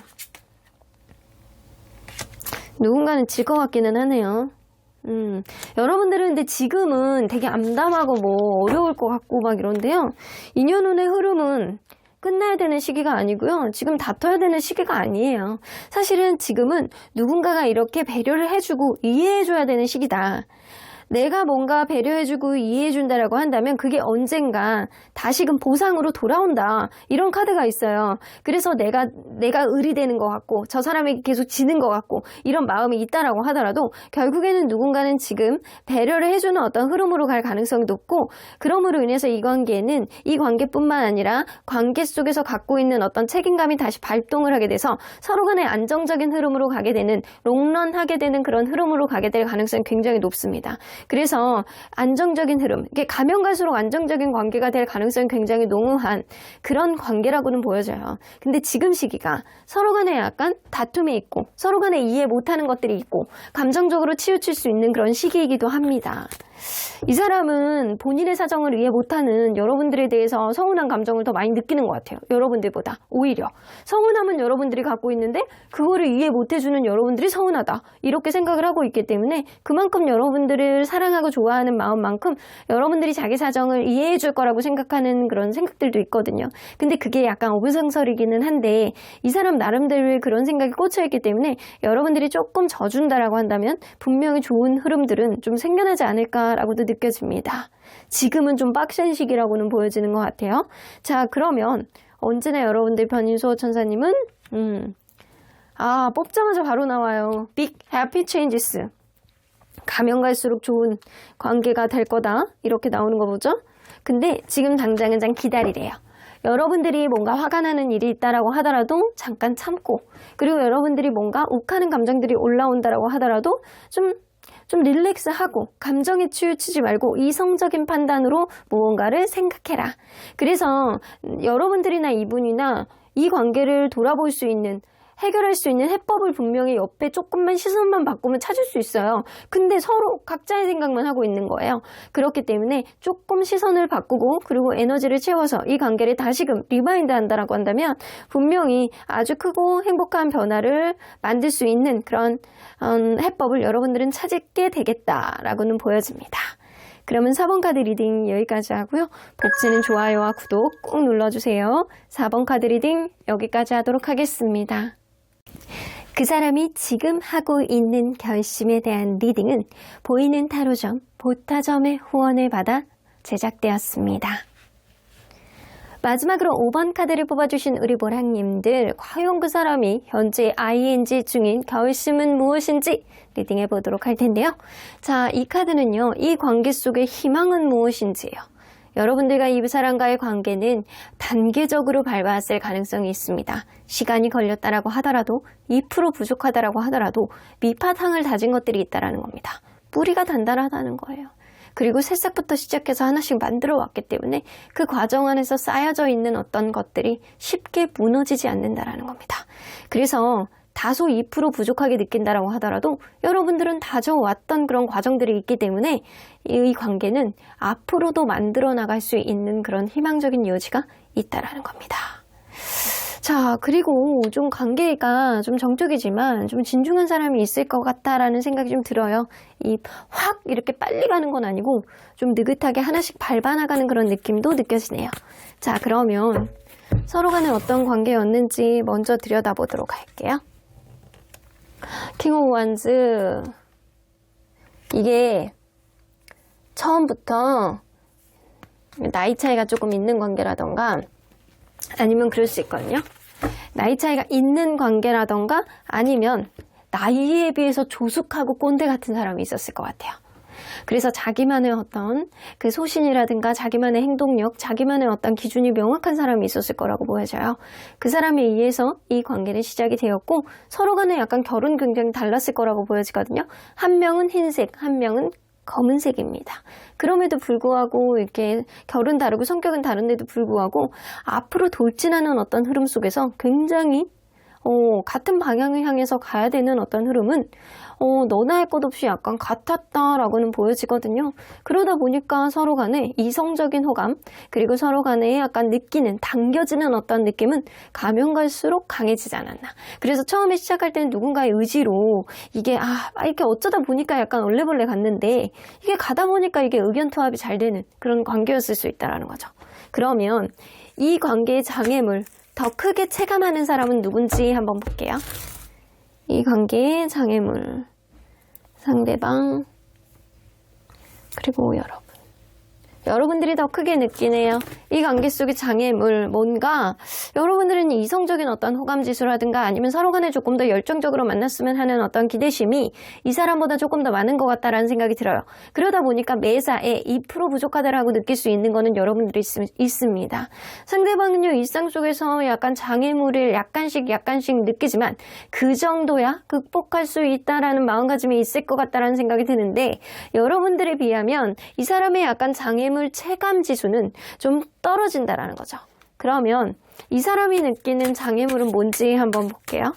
누군가는 질 것 같기는 하네요. 여러분들은 근데 지금은 되게 암담하고 뭐 어려울 것 같고 막 이런데요. 인연운의 흐름은 끝나야 되는 시기가 아니고요. 지금 다퉈야 되는 시기가 아니에요. 사실은 지금은 누군가가 이렇게 배려를 해주고 이해해줘야 되는 시기다. 내가 뭔가 배려해주고 이해해준다라고 한다면 그게 언젠가 다시금 보상으로 돌아온다. 이런 카드가 있어요. 그래서 내가 의리되는 것 같고 저 사람에게 계속 지는 것 같고 이런 마음이 있다라고 하더라도 결국에는 누군가는 지금 배려를 해주는 어떤 흐름으로 갈 가능성이 높고 그럼으로 인해서 이 관계는 이 관계뿐만 아니라 관계 속에서 갖고 있는 어떤 책임감이 다시 발동을 하게 돼서 서로 간의 안정적인 흐름으로 가게 되는 롱런하게 되는 그런 흐름으로 가게 될 가능성이 굉장히 높습니다. 그래서 안정적인 흐름, 이게 가면 갈수록 안정적인 관계가 될 가능성이 굉장히 농후한 그런 관계라고는 보여져요. 근데 지금 시기가 서로 간에 약간 다툼이 있고 서로 간에 이해 못하는 것들이 있고 감정적으로 치우칠 수 있는 그런 시기이기도 합니다. 이 사람은 본인의 사정을 이해 못하는 여러분들에 대해서 서운한 감정을 더 많이 느끼는 것 같아요. 여러분들보다 오히려 서운함은 여러분들이 갖고 있는데 그거를 이해 못해주는 여러분들이 서운하다 이렇게 생각을 하고 있기 때문에 그만큼 여러분들을 사랑하고 좋아하는 마음만큼 여러분들이 자기 사정을 이해해 줄 거라고 생각하는 그런 생각들도 있거든요. 근데 그게 약간 어불성설이기는 한데 이 사람 나름대로의 그런 생각이 꽂혀있기 때문에 여러분들이 조금 져준다라고 한다면 분명히 좋은 흐름들은 좀 생겨나지 않을까라고도 느껴집니다. 지금은 좀 빡센 시기라고는 보여지는 것 같아요. 자, 그러면 언제나 여러분들 변인수호 천사님은 뽑자마자 바로 나와요. Big Happy Changes. 가면 갈수록 좋은 관계가 될 거다. 이렇게 나오는 거 보죠? 근데 지금 당장은 좀 기다리래요. 여러분들이 뭔가 화가 나는 일이 있다라고 하더라도 잠깐 참고 그리고 여러분들이 뭔가 욱하는 감정들이 올라온다라고 하더라도 좀 릴렉스하고 감정에 치우치지 말고 이성적인 판단으로 무언가를 생각해라. 그래서 여러분들이나 이분이나 이 관계를 돌아볼 수 있는 해결할 수 있는 해법을 분명히 옆에 조금만 시선만 바꾸면 찾을 수 있어요. 근데 서로 각자의 생각만 하고 있는 거예요. 그렇기 때문에 조금 시선을 바꾸고 그리고 에너지를 채워서 이 관계를 다시금 리마인드 한다라고 한다면 분명히 아주 크고 행복한 변화를 만들 수 있는 그런 해법을 여러분들은 찾게 되겠다라고는 보여집니다. 그러면 4번 카드 리딩 여기까지 하고요. 복지는 좋아요와 구독 꾹 눌러주세요. 4번 카드 리딩 여기까지 하도록 하겠습니다. 그 사람이 지금 하고 있는 결심에 대한 리딩은 보이는 타로점 보타점의 후원을 받아 제작되었습니다. 마지막으로 5번 카드를 뽑아주신 우리 보랑님들, 과연 그 사람이 현재 ING 중인 결심은 무엇인지 리딩해 보도록 할 텐데요. 자, 이 카드는요, 이 관계 속의 희망은 무엇인지예요. 여러분들과 이 사람과의 관계는 단계적으로 밟아왔을 가능성이 있습니다. 시간이 걸렸다라고 하더라도 2% 부족하다라고 하더라도 밑바탕을 다진 것들이 있다라는 겁니다. 뿌리가 단단하다는 거예요. 그리고 새싹부터 시작해서 하나씩 만들어 왔기 때문에 그 과정 안에서 쌓여져 있는 어떤 것들이 쉽게 무너지지 않는다라는 겁니다. 그래서 다소 2% 부족하게 느낀다라고 하더라도 여러분들은 다져왔던 그런 과정들이 있기 때문에 이 관계는 앞으로도 만들어 나갈 수 있는 그런 희망적인 여지가 있다라는 겁니다. 자, 그리고 좀 관계가 좀 정적이지만 좀 진중한 사람이 있을 것 같다라는 생각이 좀 들어요. 확 이렇게 빨리 가는 건 아니고 좀 느긋하게 하나씩 밟아나가는 그런 느낌도 느껴지네요. 자, 그러면 서로 간에 어떤 관계였는지 먼저 들여다보도록 할게요. 킹 오브 완즈, 이게 처음부터 나이 차이가 조금 있는 관계라던가 아니면 그럴 수 있거든요. 나이 차이가 있는 관계라던가 아니면 나이에 비해서 조숙하고 꼰대 같은 사람이 있었을 것 같아요. 그래서 자기만의 어떤 그 소신이라든가 자기만의 행동력, 자기만의 어떤 기준이 명확한 사람이 있었을 거라고 보여져요. 그 사람에 의해서 이 관계는 시작이 되었고 서로 간에 약간 결은 굉장히 달랐을 거라고 보여지거든요. 한 명은 흰색, 한 명은 검은색입니다. 그럼에도 불구하고 이렇게 결은 다르고 성격은 다른데도 불구하고 앞으로 돌진하는 어떤 흐름 속에서 굉장히 같은 방향을 향해서 가야 되는 어떤 흐름은 너나 할 것 없이 약간 같았다라고는 보여지거든요. 그러다 보니까 서로 간에 이성적인 호감 그리고 서로 간에 약간 느끼는 당겨지는 어떤 느낌은 가면 갈수록 강해지지 않았나. 그래서 처음에 시작할 때는 누군가의 의지로 이게 이렇게 어쩌다 보니까 약간 얼레벌레 갔는데 이게 가다 보니까 이게 의견투합이 잘 되는 그런 관계였을 수 있다라는 거죠. 그러면 이 관계의 장애물 더 크게 체감하는 사람은 누군지 한번 볼게요. 이 관계의 장애물, 상대방, 그리고 여러분들이 더 크게 느끼네요. 이 관계 속의 장애물, 뭔가 여러분들은 이성적인 어떤 호감지수라든가 아니면 서로 간에 조금 더 열정적으로 만났으면 하는 어떤 기대심이 이 사람보다 조금 더 많은 것 같다라는 생각이 들어요. 그러다 보니까 매사에 2% 부족하다라고 느낄 수 있는 거는 여러분들이 있습니다. 상대방은요, 일상 속에서 약간 장애물을 약간씩 느끼지만 그 정도야 극복할 수 있다라는 마음가짐이 있을 것 같다라는 생각이 드는데 여러분들에 비하면 이 사람의 약간 장애물 체감 지수는 좀 떨어진다라는 거죠. 그러면 이 사람이 느끼는 장애물은 뭔지 한번 볼게요.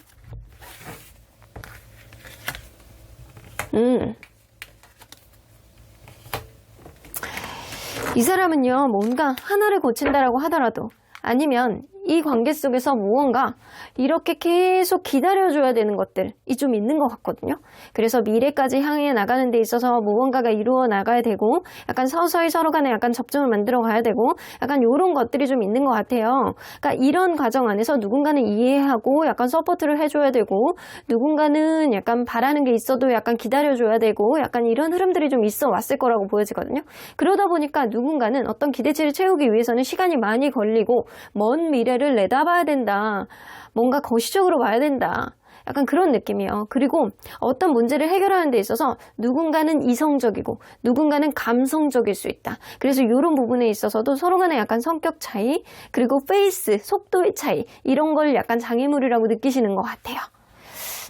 이 사람은요, 뭔가 하나를 고친다라고 하더라도 아니면 이 관계 속에서 무언가 이렇게 계속 기다려줘야 되는 것들이 좀 있는 것 같거든요. 그래서 미래까지 향해 나가는 데 있어서 무언가가 이루어 나가야 되고 약간 서서히 서로 간에 약간 접점을 만들어 가야 되고 약간 이런 것들이 좀 있는 것 같아요. 그러니까 이런 과정 안에서 누군가는 이해하고 약간 서포트를 해줘야 되고 누군가는 약간 바라는 게 있어도 약간 기다려줘야 되고 약간 이런 흐름들이 좀 있어 왔을 거라고 보여지거든요. 그러다 보니까 누군가는 어떤 기대치를 채우기 위해서는 시간이 많이 걸리고 먼 미래를 내다봐야 된다. 뭔가 거시적으로 봐야 된다. 약간 그런 느낌이에요. 그리고 어떤 문제를 해결하는 데 있어서 누군가는 이성적이고 누군가는 감성적일 수 있다. 그래서 이런 부분에 있어서도 서로 간에 약간 성격 차이 그리고 페이스, 속도의 차이 이런 걸 약간 장애물이라고 느끼시는 것 같아요.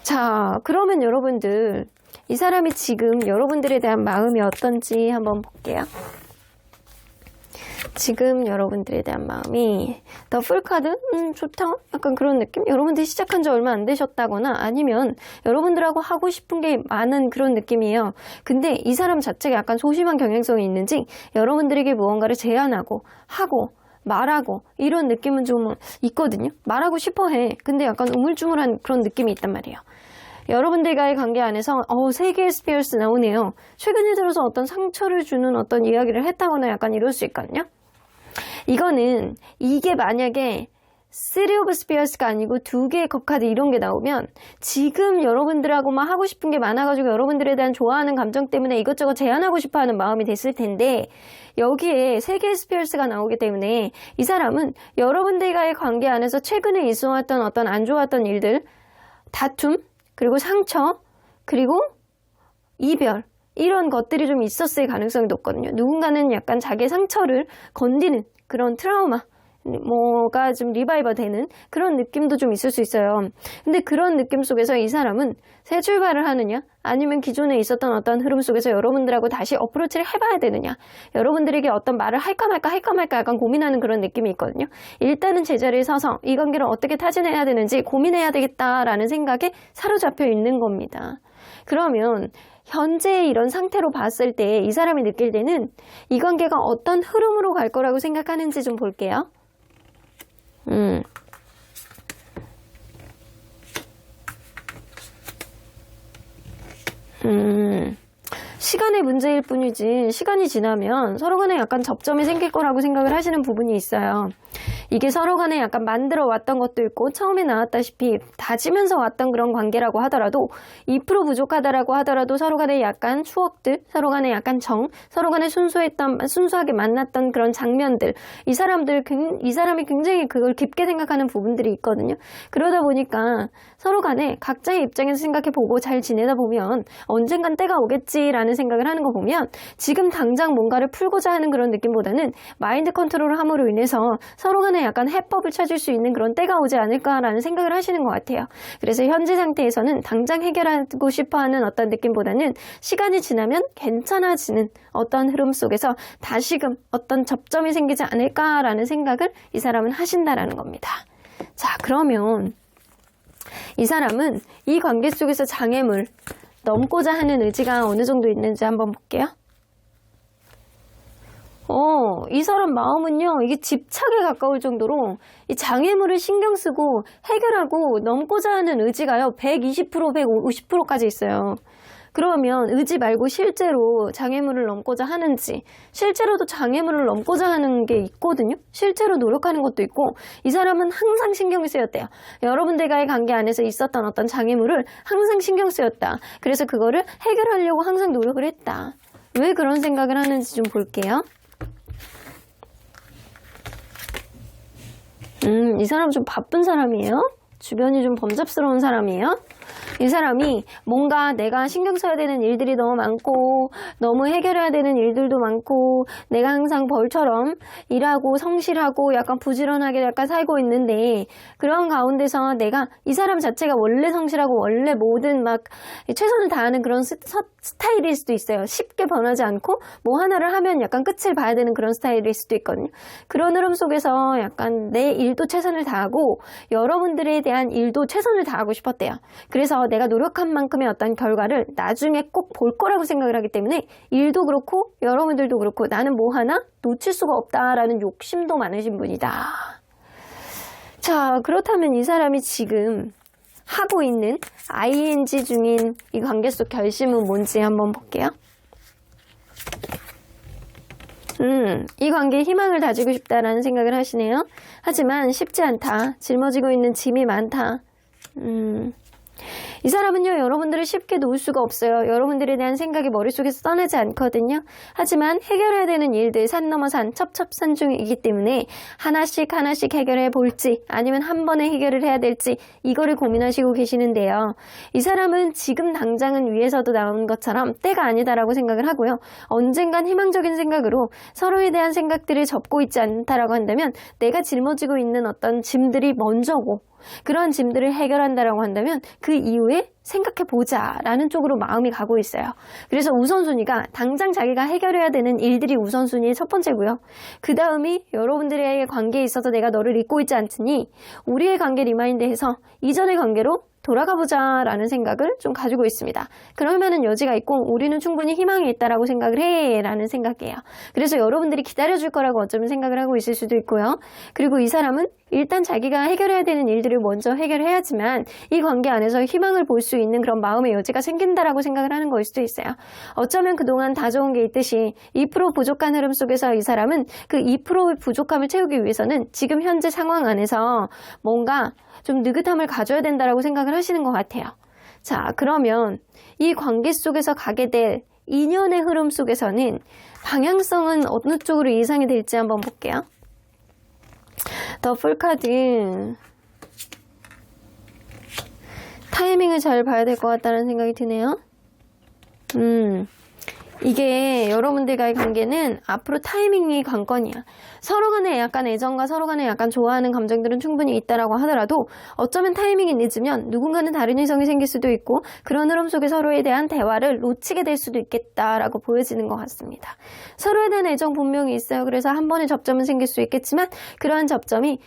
자, 그러면 여러분들 이 사람이 지금 여러분들에 대한 마음이 어떤지 한번 볼게요. 지금 여러분들에 대한 마음이 더 풀카드? 좋다? 약간 그런 느낌? 여러분들이 시작한 지 얼마 안 되셨다거나 아니면 여러분들하고 하고 싶은 게 많은 그런 느낌이에요. 근데 이 사람 자체가 약간 소심한 경향성이 있는지 여러분들에게 무언가를 제안하고 하고 말하고 이런 느낌은 좀 있거든요. 말하고 싶어 해. 근데 약간 우물쭈물한 그런 느낌이 있단 말이에요. 여러분들과의 관계 안에서 3개의 스피어스 나오네요. 최근에 들어서 어떤 상처를 주는 어떤 이야기를 했다거나 약간 이럴 수 있거든요. 이거는 이게 만약에 3 of Spears가 아니고 2개의 컵카드 이런 게 나오면 지금 여러분들하고만 하고 싶은 게 많아가지고 여러분들에 대한 좋아하는 감정 때문에 이것저것 제안하고 싶어하는 마음이 됐을 텐데 여기에 3개의 스피어스가 나오기 때문에 이 사람은 여러분들과의 관계 안에서 최근에 있어왔던 어떤 안 좋았던 일들, 다툼, 그리고 상처, 그리고 이별 이런 것들이 좀 있었을 가능성이 높거든요. 누군가는 약간 자기의 상처를 건디는 그런 트라우마, 뭐가 좀 리바이버 되는 그런 느낌도 좀 있을 수 있어요. 근데 그런 느낌 속에서 이 사람은 새 출발을 하느냐, 아니면 기존에 있었던 어떤 흐름 속에서 여러분들하고 다시 어프로치를 해봐야 되느냐, 여러분들에게 어떤 말을 할까 말까 약간 고민하는 그런 느낌이 있거든요. 일단은 제자리에 서서 이 관계를 어떻게 타진해야 되는지 고민해야 되겠다라는 생각에 사로잡혀 있는 겁니다. 그러면 현재 이런 상태로 봤을 때 이 사람이 느낄 때는 이 관계가 어떤 흐름으로 갈 거라고 생각하는지 좀 볼게요. 시간의 문제일 뿐이지 시간이 지나면 서로 간에 약간 접점이 생길 거라고 생각을 하시는 부분이 있어요. 이게 서로 간에 약간 만들어 왔던 것도 있고 처음에 나왔다시피 다지면서 왔던 그런 관계라고 하더라도 2% 부족하다라고 하더라도 서로 간에 약간 추억들, 서로 간에 약간 서로 간에 순수하게 만났던 그런 장면들, 이 사람이 굉장히 그걸 깊게 생각하는 부분들이 있거든요. 그러다 보니까 서로 간에 각자의 입장에서 생각해보고 잘 지내다 보면 언젠간 때가 오겠지라는 생각을 하는 거 보면 지금 당장 뭔가를 풀고자 하는 그런 느낌보다는 마인드 컨트롤을 함으로 인해서 서로 간에 약간 해법을 찾을 수 있는 그런 때가 오지 않을까라는 생각을 하시는 것 같아요. 그래서 현재 상태에서는 당장 해결하고 싶어하는 어떤 느낌보다는 시간이 지나면 괜찮아지는 어떤 흐름 속에서 다시금 어떤 접점이 생기지 않을까라는 생각을 이 사람은 하신다라는 겁니다. 자, 그러면 이 사람은 이 관계 속에서 장애물 넘고자 하는 의지가 어느 정도 있는지 한번 볼게요. 이 사람 마음은요, 이게 집착에 가까울 정도로 이 장애물을 신경 쓰고 해결하고 넘고자 하는 의지가요, 120%, 150%까지 있어요. 그러면 의지 말고 실제로 장애물을 넘고자 하는지, 실제로도 장애물을 넘고자 하는 게 있거든요. 실제로 노력하는 것도 있고, 이 사람은 항상 신경이 쓰였대요. 여러분들과의 관계 안에서 있었던 어떤 장애물을 항상 신경 쓰였다. 그래서 그거를 해결하려고 항상 노력을 했다. 왜 그런 생각을 하는지 좀 볼게요. 이 사람 좀 바쁜 사람이에요. 주변이 좀 범잡스러운 사람이에요. 이 사람이 뭔가 내가 신경 써야 되는 일들이 너무 많고 너무 해결해야 되는 일들도 많고 내가 항상 벌처럼 일하고 성실하고 약간 부지런하게 약간 살고 있는데 그런 가운데서 내가 이 사람 자체가 원래 성실하고 원래 모든 막 최선을 다하는 그런 스타일일 수도 있어요. 쉽게 변하지 않고 뭐 하나를 하면 약간 끝을 봐야 되는 그런 스타일일 수도 있거든요. 그런 흐름 속에서 약간 내 일도 최선을 다하고 여러분들에 대한 일도 최선을 다하고 싶었대요. 그래서 내가 노력한 만큼의 어떤 결과를 나중에 꼭 볼 거라고 생각을 하기 때문에 일도 그렇고 여러분들도 그렇고 나는 뭐 하나 놓칠 수가 없다라는 욕심도 많으신 분이다. 자, 그렇다면 이 사람이 지금 하고 있는 ing 중인 이 관계 속 결심은 뭔지 한번 볼게요. 이 관계에 희망을 다지고 싶다라는 생각을 하시네요. 하지만 쉽지 않다. 짊어지고 있는 짐이 많다. 이 사람은요, 여러분들을 쉽게 놓을 수가 없어요. 여러분들에 대한 생각이 머릿속에서 떠나지 않거든요. 하지만 해결해야 되는 일들 산 넘어 산 첩첩산 중이기 때문에 하나씩 해결해 볼지 아니면 한 번에 해결을 해야 될지 이거를 고민하시고 계시는데요. 이 사람은 지금 당장은 위에서도 나온 것처럼 때가 아니다라고 생각을 하고요. 언젠간 희망적인 생각으로 서로에 대한 생각들을 접고 있지 않다라고 한다면 내가 짊어지고 있는 어떤 짐들이 먼저고 그런 짐들을 해결한다라고 한다면 그 이후에 생각해보자 라는 쪽으로 마음이 가고 있어요. 그래서 우선순위가 당장 자기가 해결해야 되는 일들이 우선순위의 첫 번째고요. 그 다음이 여러분들의 관계에 있어서 내가 너를 잊고 있지 않으니 우리의 관계 리마인드해서 이전의 관계로 돌아가보자 라는 생각을 좀 가지고 있습니다. 그러면은 여지가 있고 우리는 충분히 희망이 있다라고 생각을 해 라는 생각이에요. 그래서 여러분들이 기다려줄 거라고 어쩌면 생각을 하고 있을 수도 있고요. 그리고 이 사람은 일단 자기가 해결해야 되는 일들을 먼저 해결해야지만 이 관계 안에서 희망을 볼 수 있는 그런 마음의 여지가 생긴다라고 생각을 하는 거일 수도 있어요. 어쩌면 그동안 다 좋은 게 있듯이 2% 부족한 흐름 속에서 이 사람은 그 2%의 부족함을 채우기 위해서는 지금 현재 상황 안에서 뭔가 좀 느긋함을 가져야 된다라고 생각을 하시는 것 같아요. 자, 그러면 이 관계 속에서 가게 될 인연의 흐름 속에서는 방향성은 어느 쪽으로 예상이 될지 한번 볼게요. 더 풀카드 타이밍을 잘 봐야 될 것 같다는 생각이 드네요. 이게 여러분들과의 관계는 앞으로 타이밍이 관건이야. 서로 간에 약간 애정과 서로 간에 약간 좋아하는 감정들은 충분히 있다라고 하더라도 어쩌면 타이밍이 늦으면 누군가는 다른 이성이 생길 수도 있고 그런 흐름 속에 서로에 대한 대화를 놓치게 될 수도 있겠다라고 보여지는 것 같습니다. 서로에 대한 애정 분명히 있어요. 그래서 한 번의 접점은 생길 수 있겠지만 그러한 접점이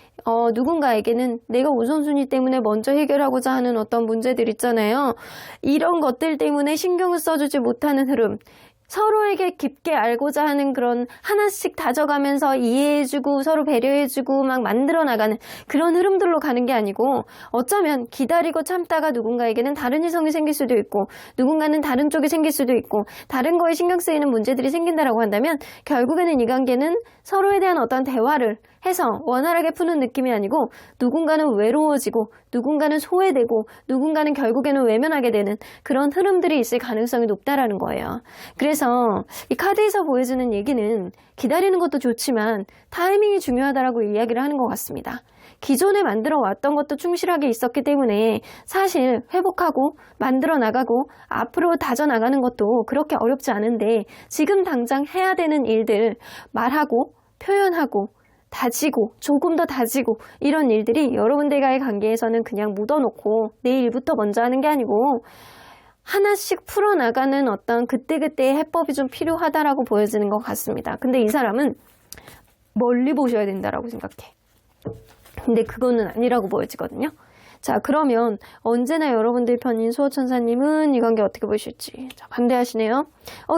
누군가에게는 내가 우선순위 때문에 먼저 해결하고자 하는 어떤 문제들 있잖아요. 이런 것들 때문에 신경을 써주지 못하는 흐름, 서로에게 깊게 알고자 하는 그런 하나씩 다져가면서 이해해주고 서로 배려해주고 막 만들어 나가는 그런 흐름들로 가는 게 아니고 어쩌면 기다리고 참다가 누군가에게는 다른 이성이 생길 수도 있고 누군가는 다른 쪽이 생길 수도 있고 다른 거에 신경 쓰이는 문제들이 생긴다라고 한다면 결국에는 이 관계는 서로에 대한 어떤 대화를 해서 원활하게 푸는 느낌이 아니고 누군가는 외로워지고 누군가는 소외되고 누군가는 결국에는 외면하게 되는 그런 흐름들이 있을 가능성이 높다라는 거예요. 그래서 이 카드에서 보여주는 얘기는 기다리는 것도 좋지만 타이밍이 중요하다라고 이야기를 하는 것 같습니다. 기존에 만들어 왔던 것도 충실하게 있었기 때문에 사실 회복하고 만들어 나가고 앞으로 다져 나가는 것도 그렇게 어렵지 않은데 지금 당장 해야 되는 일들 말하고 표현하고 다지고 조금 더 다지고 이런 일들이 여러분들과의 관계에서는 그냥 묻어놓고 내일부터 먼저 하는 게 아니고 하나씩 풀어나가는 어떤 그때그때의 해법이 좀 필요하다라고 보여지는 것 같습니다. 근데 이 사람은 멀리 보셔야 된다라고 생각해. 근데 그거는 아니라고 보여지거든요. 자, 그러면 언제나 여러분들 편인 수호천사님은 이 관계 어떻게 보실지. 자, 반대하시네요.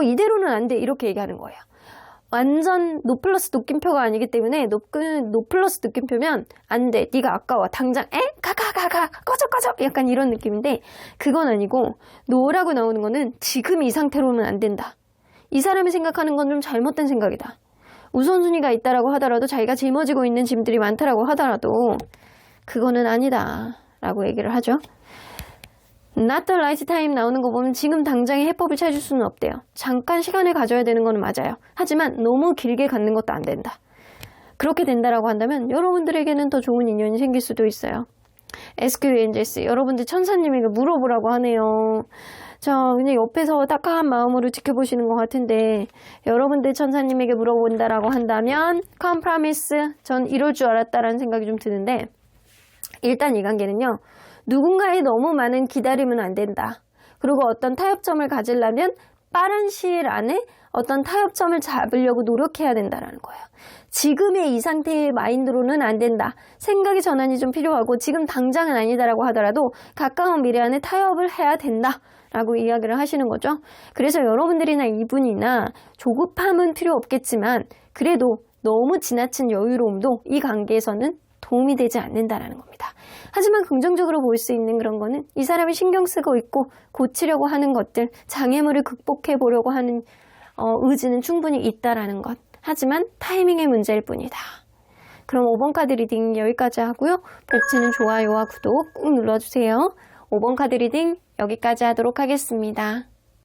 이대로는 안 돼. 이렇게 얘기하는 거예요. 완전 노 플러스 느낌표가 아니기 때문에 노 플러스 느낌표면 안 돼. 네가 아까워. 당장 가 꺼져 약간 이런 느낌인데 그건 아니고 노라고 나오는 거는 지금 이 상태로는 안 된다. 이 사람이 생각하는 건 좀 잘못된 생각이다. 우선순위가 있다라고 하더라도 자기가 짊어지고 있는 짐들이 많다라고 하더라도 그거는 아니다 라고 얘기를 하죠. Not the right time 나오는 거 보면 지금 당장에 해법을 찾을 수는 없대요. 잠깐 시간을 가져야 되는 거는 맞아요. 하지만 너무 길게 갖는 것도 안 된다. 그렇게 된다라고 한다면 여러분들에게는 더 좋은 인연이 생길 수도 있어요. SQ 엔젤스 여러분들 천사님에게 물어보라고 하네요. 그냥 옆에서 따뜻한 마음으로 지켜보시는 것 같은데 여러분들 천사님에게 물어본다라고 한다면 컴프라미스 전 이럴 줄 알았다라는 생각이 좀 드는데 일단 이 관계는요. 누군가의 너무 많은 기다림은 안 된다. 그리고 어떤 타협점을 가지려면 빠른 시일 안에 어떤 타협점을 잡으려고 노력해야 된다는 거예요. 지금의 이 상태의 마인드로는 안 된다. 생각의 전환이 좀 필요하고 지금 당장은 아니다라고 하더라도 가까운 미래 안에 타협을 해야 된다라고 이야기를 하시는 거죠. 그래서 여러분들이나 이분이나 조급함은 필요 없겠지만 그래도 너무 지나친 여유로움도 이 관계에서는 도움이 되지 않는다라는 겁니다. 하지만 긍정적으로 볼 수 있는 그런 거는 이 사람이 신경 쓰고 있고 고치려고 하는 것들, 장애물을 극복해 보려고 하는 의지는 충분히 있다라는 것. 하지만 타이밍의 문제일 뿐이다. 그럼 5번 카드 리딩 여기까지 하고요. 복지는 좋아요와 구독 꾹 눌러주세요. 5번 카드 리딩 여기까지 하도록 하겠습니다.